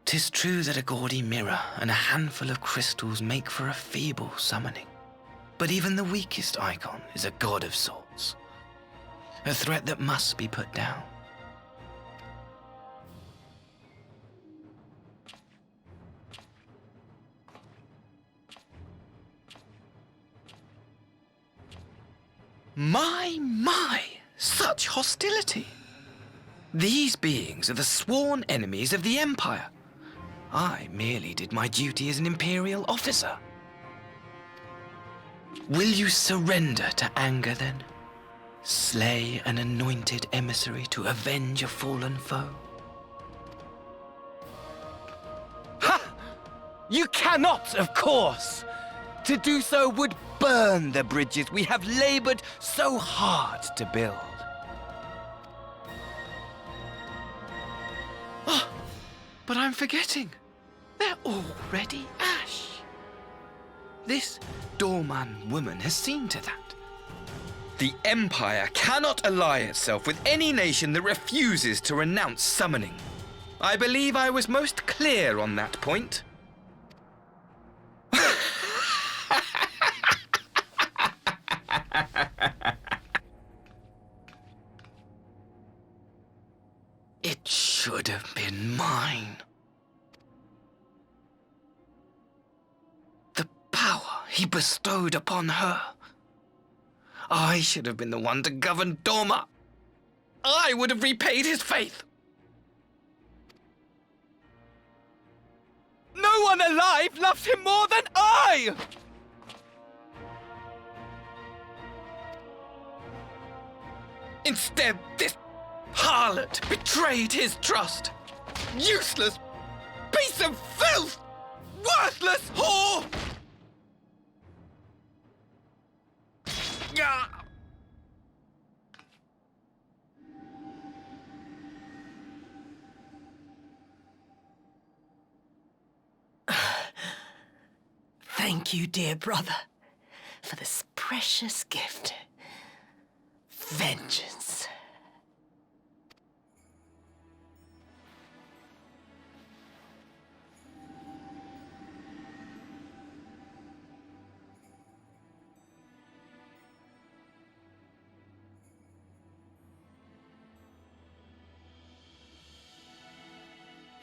'Tis true that a gaudy mirror and a handful of crystals make for a feeble summoning. But even the weakest icon is a god of sorts. A threat that must be put down. My, such hostility! These beings are the sworn enemies of the Empire. I merely did my duty as an Imperial officer. Will you surrender to anger, then? Slay an anointed emissary to avenge a fallen foe? Ha! You cannot, of course! To do so would burn the bridges we have labored so hard to build. Oh, but I'm forgetting. They're already ash. This Doman woman has seen to that. The Empire cannot ally itself with any nation that refuses to renounce summoning. I believe I was most clear on that point. It should have been mine. The power he bestowed upon her. I should have been the one to govern Doma. I would have repaid his faith. No one alive loves him more than I! Instead, this harlot betrayed his trust. Useless piece of filth! Worthless whore! Thank you, dear brother, for this precious gift. Vengeance.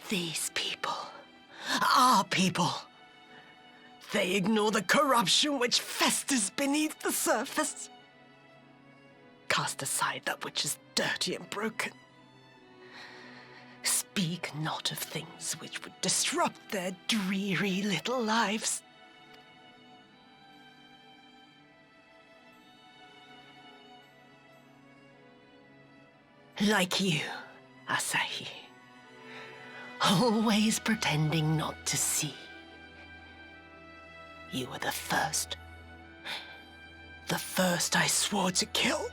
These people, our people, they ignore the corruption which festers beneath the surface. Cast aside that which is dirty and broken. Speak not of things which would disrupt their dreary little lives. Like you, Asahi. Always pretending not to see. You were the first. The first I swore to kill.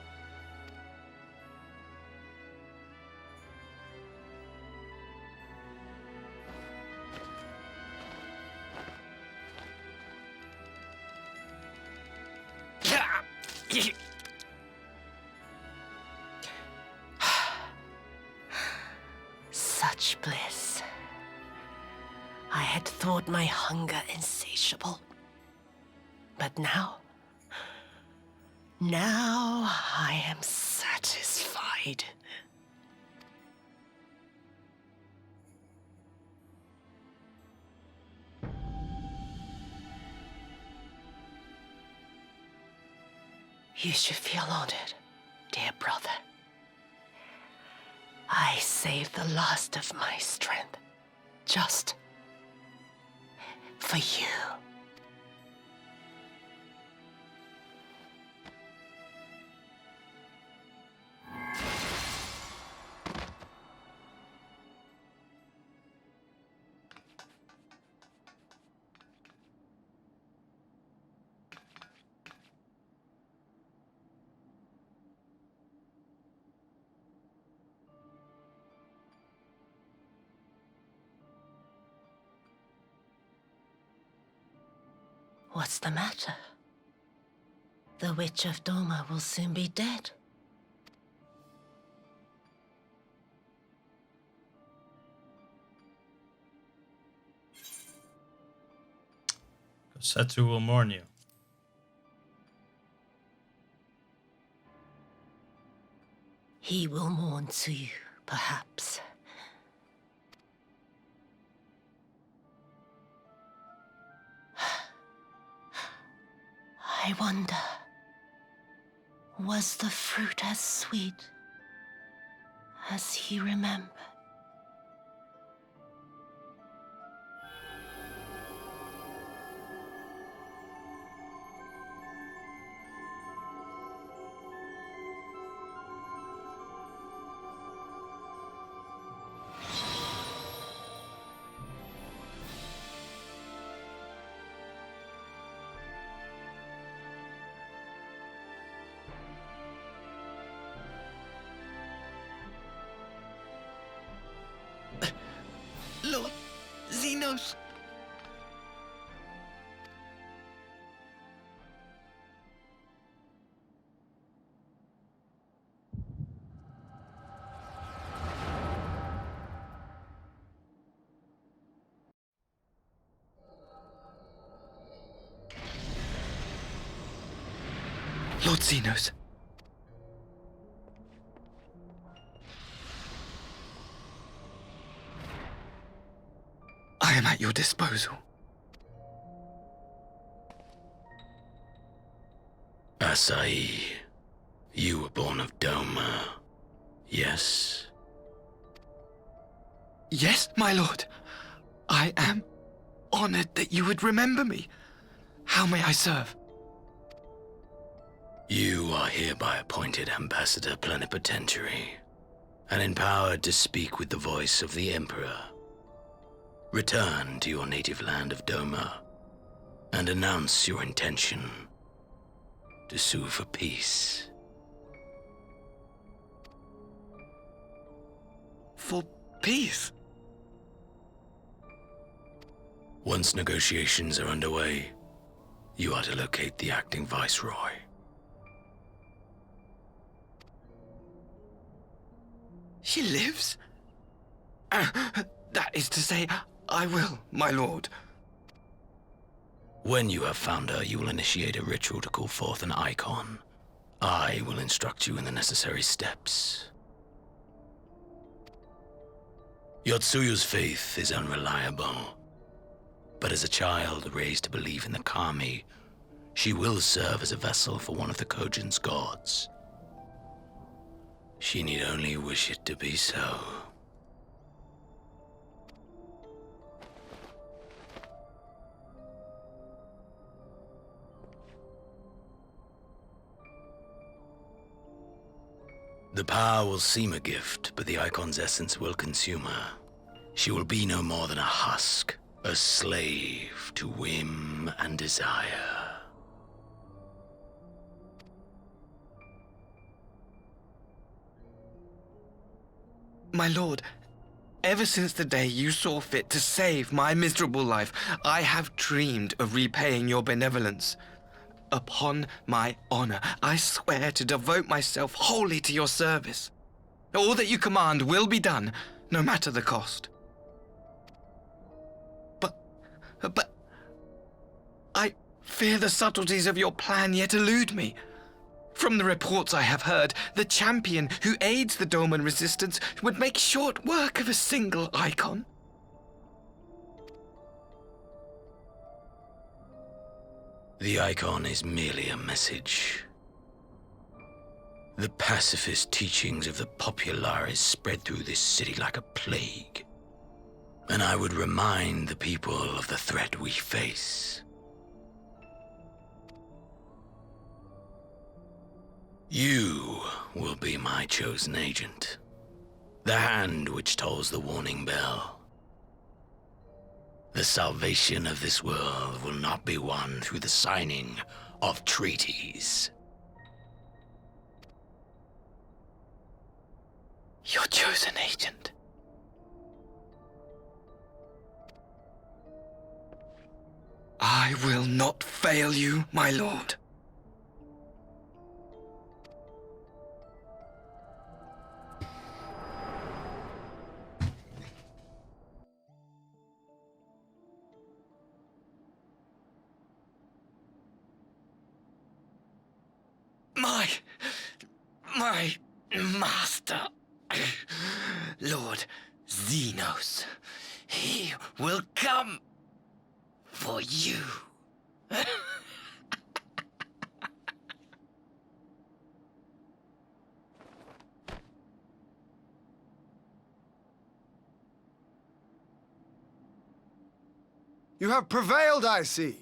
Such bliss. I had thought my hunger insatiable. But now I am satisfied. You should feel honored, dear brother. I saved the last of my strength, just for you. What's the matter? The Witch of Doma will soon be dead. Kosetsu will mourn you. He will mourn too, perhaps. I wonder, was the fruit as sweet as he remembered? Xenos! Lord Xenos. I am at your disposal. Asai, you were born of Doma, yes? Yes, my lord. I am honored that you would remember me. How may I serve? You are hereby appointed Ambassador Plenipotentiary, and empowered to speak with the voice of the Emperor. Return to your native land of Doma, and announce your intention to sue for peace. For peace? Once negotiations are underway, you are to locate the acting Viceroy. She lives? That is to say, I will, my lord. When you have found her, you will initiate a ritual to call forth an icon. I will instruct you in the necessary steps. Yotsuyu's faith is unreliable, but as a child raised to believe in the Kami, she will serve as a vessel for one of the Kojin's gods. She need only wish it to be so. The power will seem a gift, but the icon's essence will consume her. She will be no more than a husk, a slave to whim and desire. My lord, ever since the day you saw fit to save my miserable life, I have dreamed of repaying your benevolence. Upon my honor, I swear to devote myself wholly to your service. All that you command will be done, no matter the cost. But I fear the subtleties of your plan yet elude me. From the reports I have heard, the champion who aids the Doman resistance would make short work of a single icon. The icon is merely a message. The pacifist teachings of the Populares spread through this city like a plague. And I would remind the people of the threat we face. You will be my chosen agent. The hand which tolls the warning bell. The salvation of this world will not be won through the signing of treaties. Your chosen agent. I will not fail you, my lord. My master, Lord Xenos, he will come for you. You have prevailed, I see.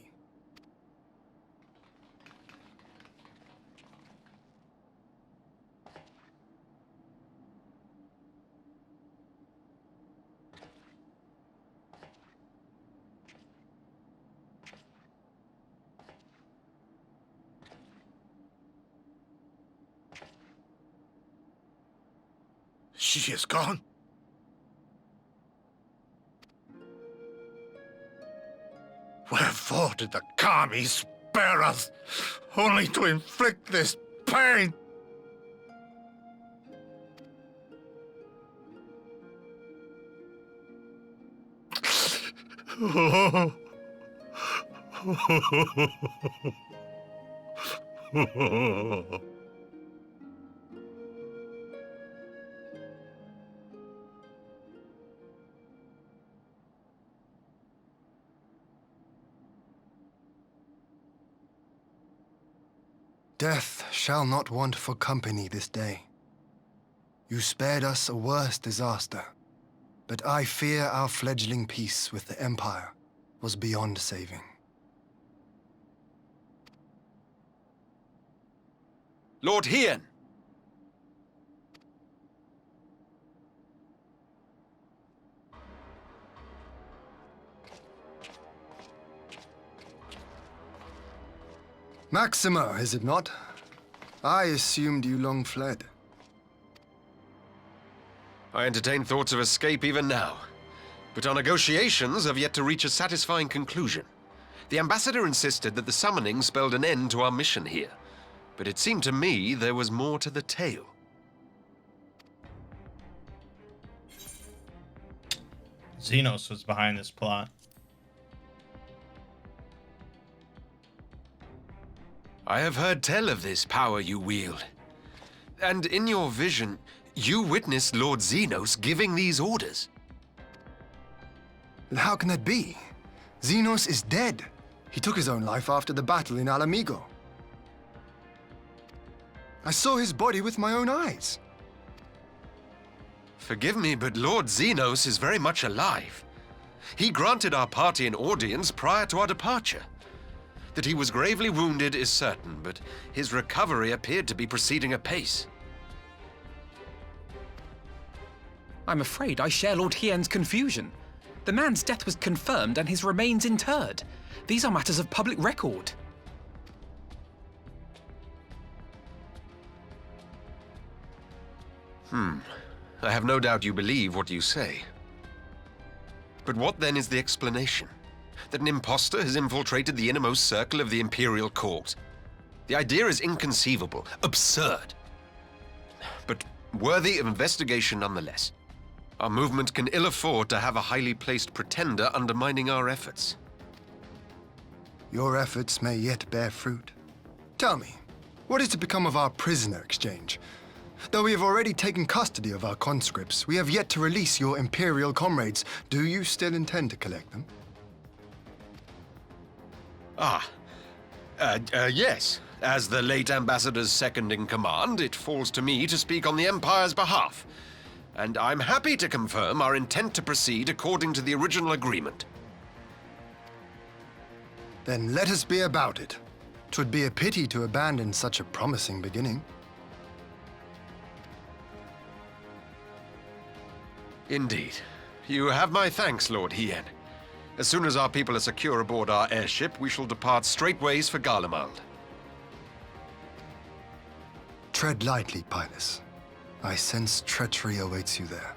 She is gone. for did the Kami spare us, only to inflict this pain? Death shall not want for company this day. You spared us a worse disaster, but I fear our fledgling peace with the Empire was beyond saving. Lord Hien! Maxima, is it not? I assumed you long fled. I entertain thoughts of escape even now, but our negotiations have yet to reach a satisfying conclusion. The ambassador insisted that the summoning spelled an end to our mission here, but it seemed to me there was more to the tale. Xenos was behind this plot. I have heard tell of this power you wield. And in your vision, you witnessed Lord Xenos giving these orders. How can that be? Xenos is dead. He took his own life after the battle in Alamigo. I saw his body with my own eyes. Forgive me, but Lord Xenos is very much alive. He granted our party an audience prior to our departure. That he was gravely wounded is certain, but his recovery appeared to be proceeding apace. I'm afraid I share Lord Hien's confusion. The man's death was confirmed and his remains interred. These are matters of public record. I have no doubt you believe what you say. But what then is the explanation? That an impostor has infiltrated the innermost circle of the Imperial Court? The idea is inconceivable, absurd. But worthy of investigation nonetheless. Our movement can ill afford to have a highly placed pretender undermining our efforts. Your efforts may yet bear fruit. Tell me, what is to become of our prisoner exchange? Though we have already taken custody of our conscripts, we have yet to release your Imperial comrades. Do you still intend to collect them? Yes. As the late ambassador's second-in-command, it falls to me to speak on the Empire's behalf. And I'm happy to confirm our intent to proceed according to the original agreement. Then let us be about it. 'Twould be a pity to abandon such a promising beginning. Indeed. You have my thanks, Lord Hien. As soon as our people are secure aboard our airship, we shall depart straightways for Garlemald. Tread lightly, Pilus. I sense treachery awaits you there.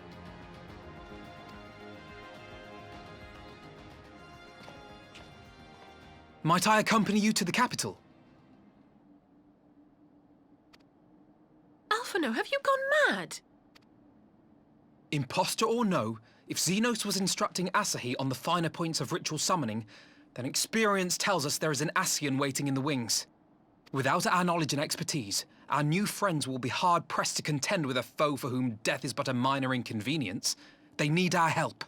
Might I accompany you to the capital? Alphino, have you gone mad? Imposter or no, if Xenos was instructing Asahi on the finer points of ritual summoning, then experience tells us there is an Ascian waiting in the wings. Without our knowledge and expertise, our new friends will be hard-pressed to contend with a foe for whom death is but a minor inconvenience. They need our help.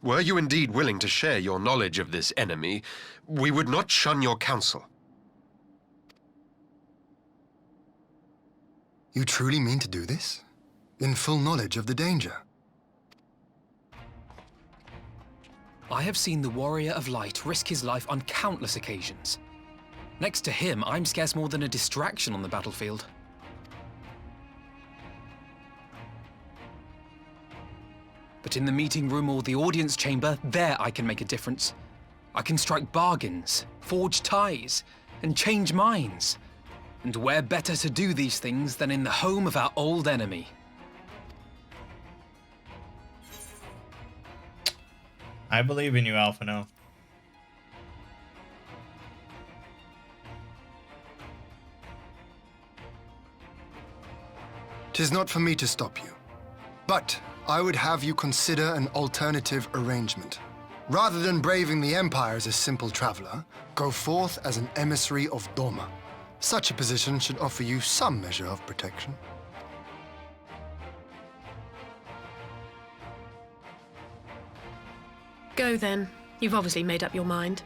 Were you indeed willing to share your knowledge of this enemy, we would not shun your counsel. You truly mean to do this? In full knowledge of the danger? I have seen the Warrior of Light risk his life on countless occasions. Next to him, I'm scarce more than a distraction on the battlefield. But in the meeting room or the audience chamber, there I can make a difference. I can strike bargains, forge ties, and change minds. And where better to do these things than in the home of our old enemy? I believe in you, Alphino. Tis not for me to stop you, but I would have you consider an alternative arrangement. Rather than braving the Empire as a simple traveler, go forth as an emissary of Doma. Such a position should offer you some measure of protection. Go then. You've obviously made up your mind.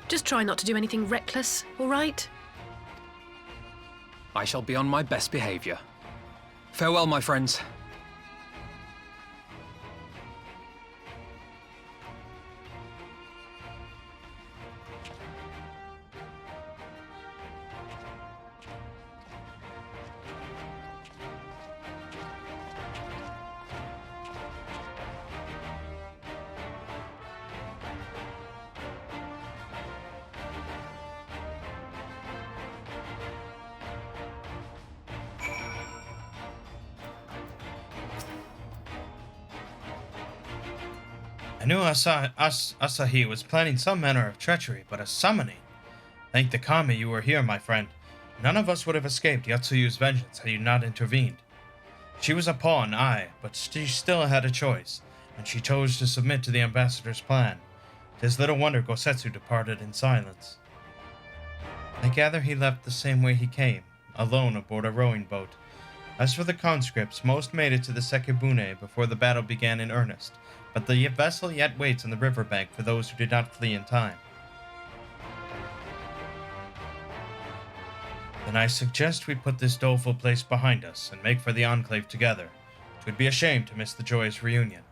Just try not to do anything reckless, all right? I shall be on my best behavior. Farewell, my friends. I knew Asahi was planning some manner of treachery, but a summoning? Thank the Kami you were here, my friend. None of us would have escaped Yatsuyu's vengeance had you not intervened. She was a pawn, aye, but she still had a choice, and she chose to submit to the ambassador's plan. 'Tis little wonder Gosetsu departed in silence. I gather he left the same way he came, alone aboard a rowing boat. As for the conscripts, most made it to the Sekibune before the battle began in earnest, but the vessel yet waits on the riverbank for those who did not flee in time. Then I suggest we put this doleful place behind us and make for the Enclave together. 'Twould be a shame to miss the joyous reunion.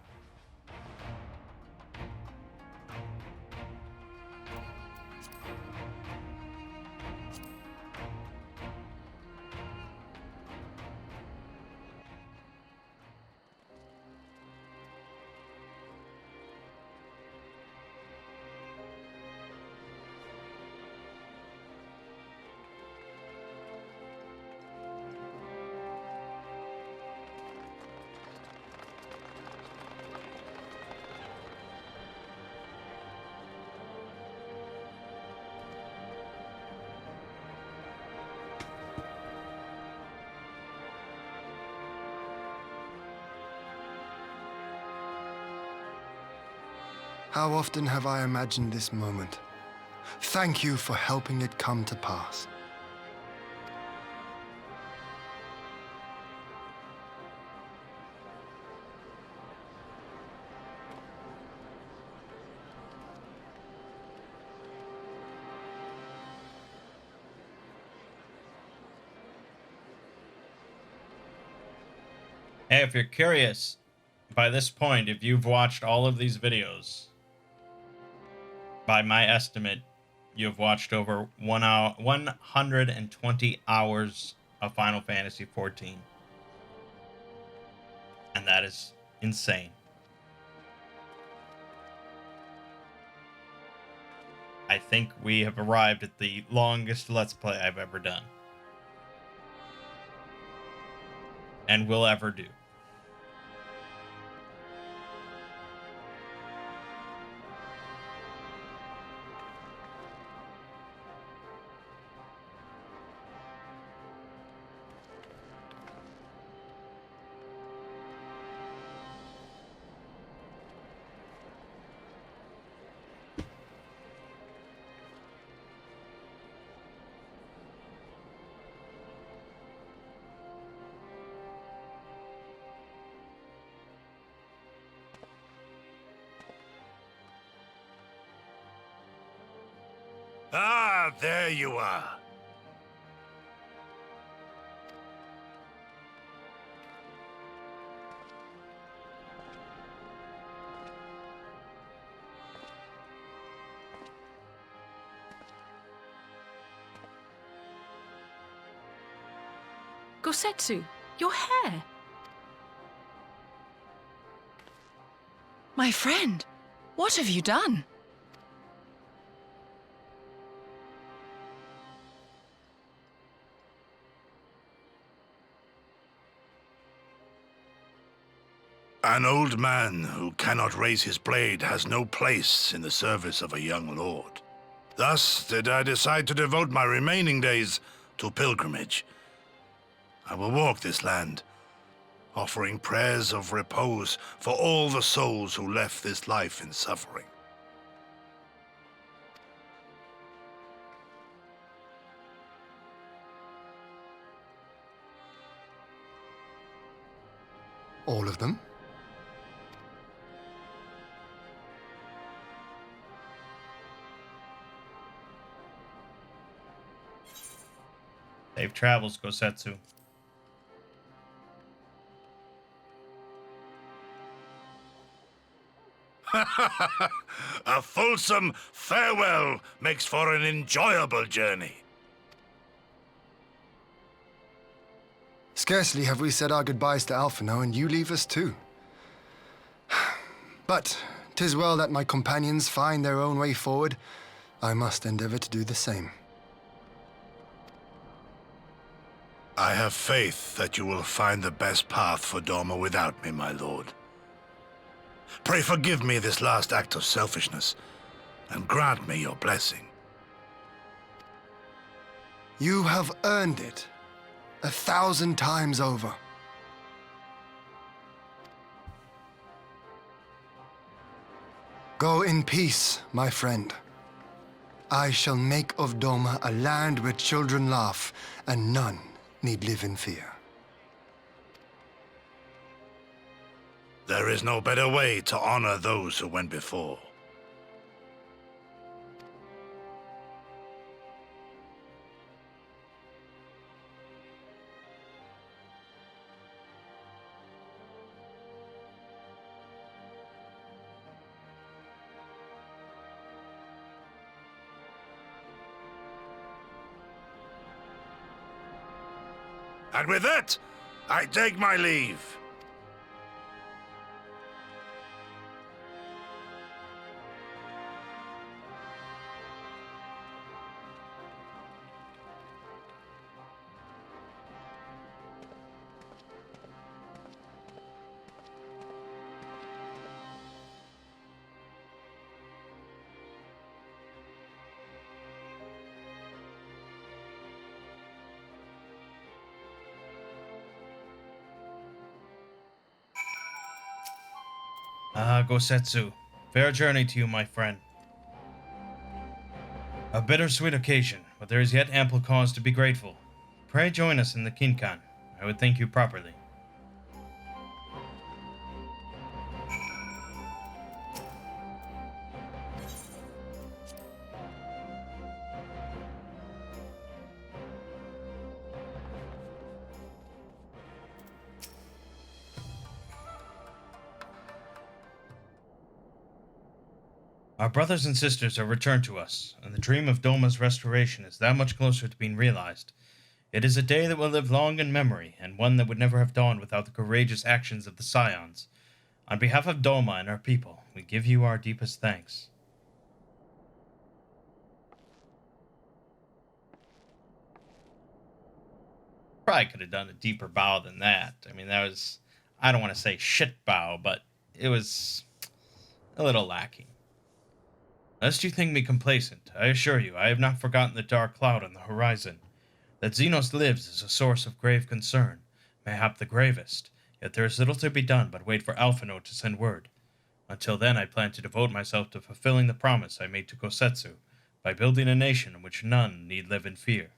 How often have I imagined this moment? Thank you for helping it come to pass. Hey, if you're curious, by this point, if you've watched all of these videos, by my estimate, you've watched over 120 hours of Final Fantasy XIV. And that is insane. I think we have arrived at the longest Let's Play I've ever done. And will ever do. Ah, there you are. Gosetsu, your hair. My friend, what have you done? An old man who cannot raise his blade has no place in the service of a young lord. Thus did I decide to devote my remaining days to pilgrimage. I will walk this land, offering prayers of repose for all the souls who left this life in suffering. All of them? Safe travels, Gosetsu. A fulsome farewell makes for an enjoyable journey. Scarcely have we said our goodbyes to Alphino, and you leave us too. But 'tis well that my companions find their own way forward. I must endeavor to do the same. I have faith that you will find the best path for Doma without me, my lord. Pray forgive me this last act of selfishness, and grant me your blessing. You have earned it 1,000 times over. Go in peace, my friend. I shall make of Doma a land where children laugh and none need live in fear. There is no better way to honor those who went before. And with that, I take my leave. Gosetsu, fair journey to you, my friend. A bittersweet occasion, but there is yet ample cause to be grateful. Pray join us in the Kinkan. I would thank you properly. Our brothers and sisters are returned to us, and the dream of Doma's restoration is that much closer to being realized. It is a day that will live long in memory, and one that would never have dawned without the courageous actions of the Scions. On behalf of Doma and our people, we give you our deepest thanks. Probably could have done a deeper bow than that. I mean, that was, I don't want to say shit bow, but it was a little lacking. Lest you think me complacent, I assure you I have not forgotten the dark cloud on the horizon. That Xenos lives is a source of grave concern, mayhap the gravest, yet there is little to be done but wait for Alphino to send word. Until then I plan to devote myself to fulfilling the promise I made to Gosetsu, by building a nation in which none need live in fear.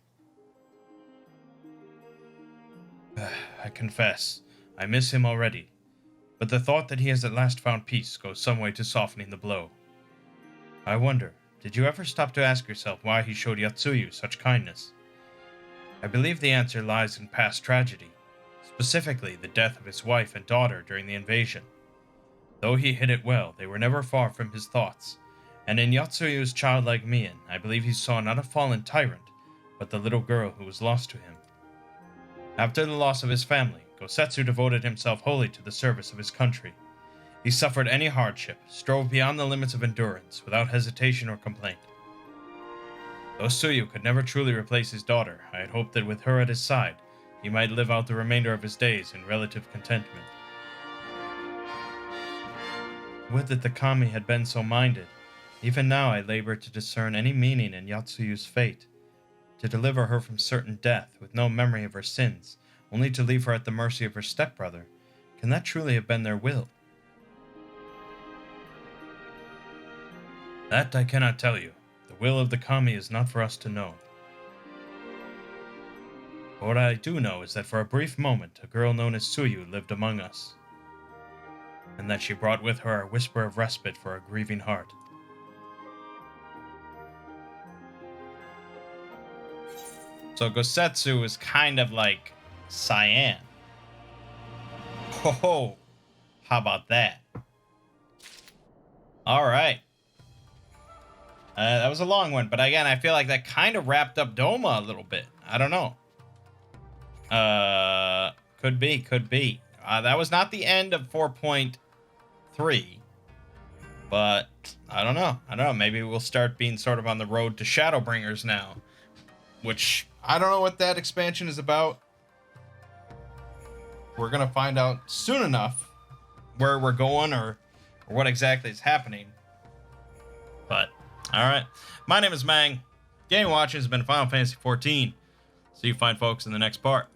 I confess, I miss him already, but the thought that he has at last found peace goes some way to softening the blow. I wonder, did you ever stop to ask yourself why he showed Yotsuyu such kindness? I believe the answer lies in past tragedy, specifically the death of his wife and daughter during the invasion. Though he hid it well, they were never far from his thoughts, and in Yotsuyu's childlike mien, I believe he saw not a fallen tyrant, but the little girl who was lost to him. After the loss of his family, Gosetsu devoted himself wholly to the service of his country. He suffered any hardship, strove beyond the limits of endurance, without hesitation or complaint. Though Tsuyu could never truly replace his daughter, I had hoped that with her at his side, he might live out the remainder of his days in relative contentment. Would that the kami had been so minded. Even now I labor to discern any meaning in Yatsuyu's fate. To deliver her from certain death, with no memory of her sins, only to leave her at the mercy of her stepbrother. Can that truly have been their will? That I cannot tell you. The will of the kami is not for us to know. But what I do know is that for a brief moment, a girl known as Suyu lived among us, and that she brought with her a whisper of respite for a grieving heart. So Gosetsu is kind of like Cyan. Ho, how about that? All right. That was a long one, but again, I feel like that kind of wrapped up Doma a little bit. I don't know. Could be. That was not the end of 4.3, but I don't know. Maybe we'll start being sort of on the road to Shadowbringers now, which I don't know what that expansion is about. We're gonna find out soon enough where we're going or what exactly is happening. But all right, my name is Mangg. Game watching has been Final Fantasy XIV. See you fine folks in the next part.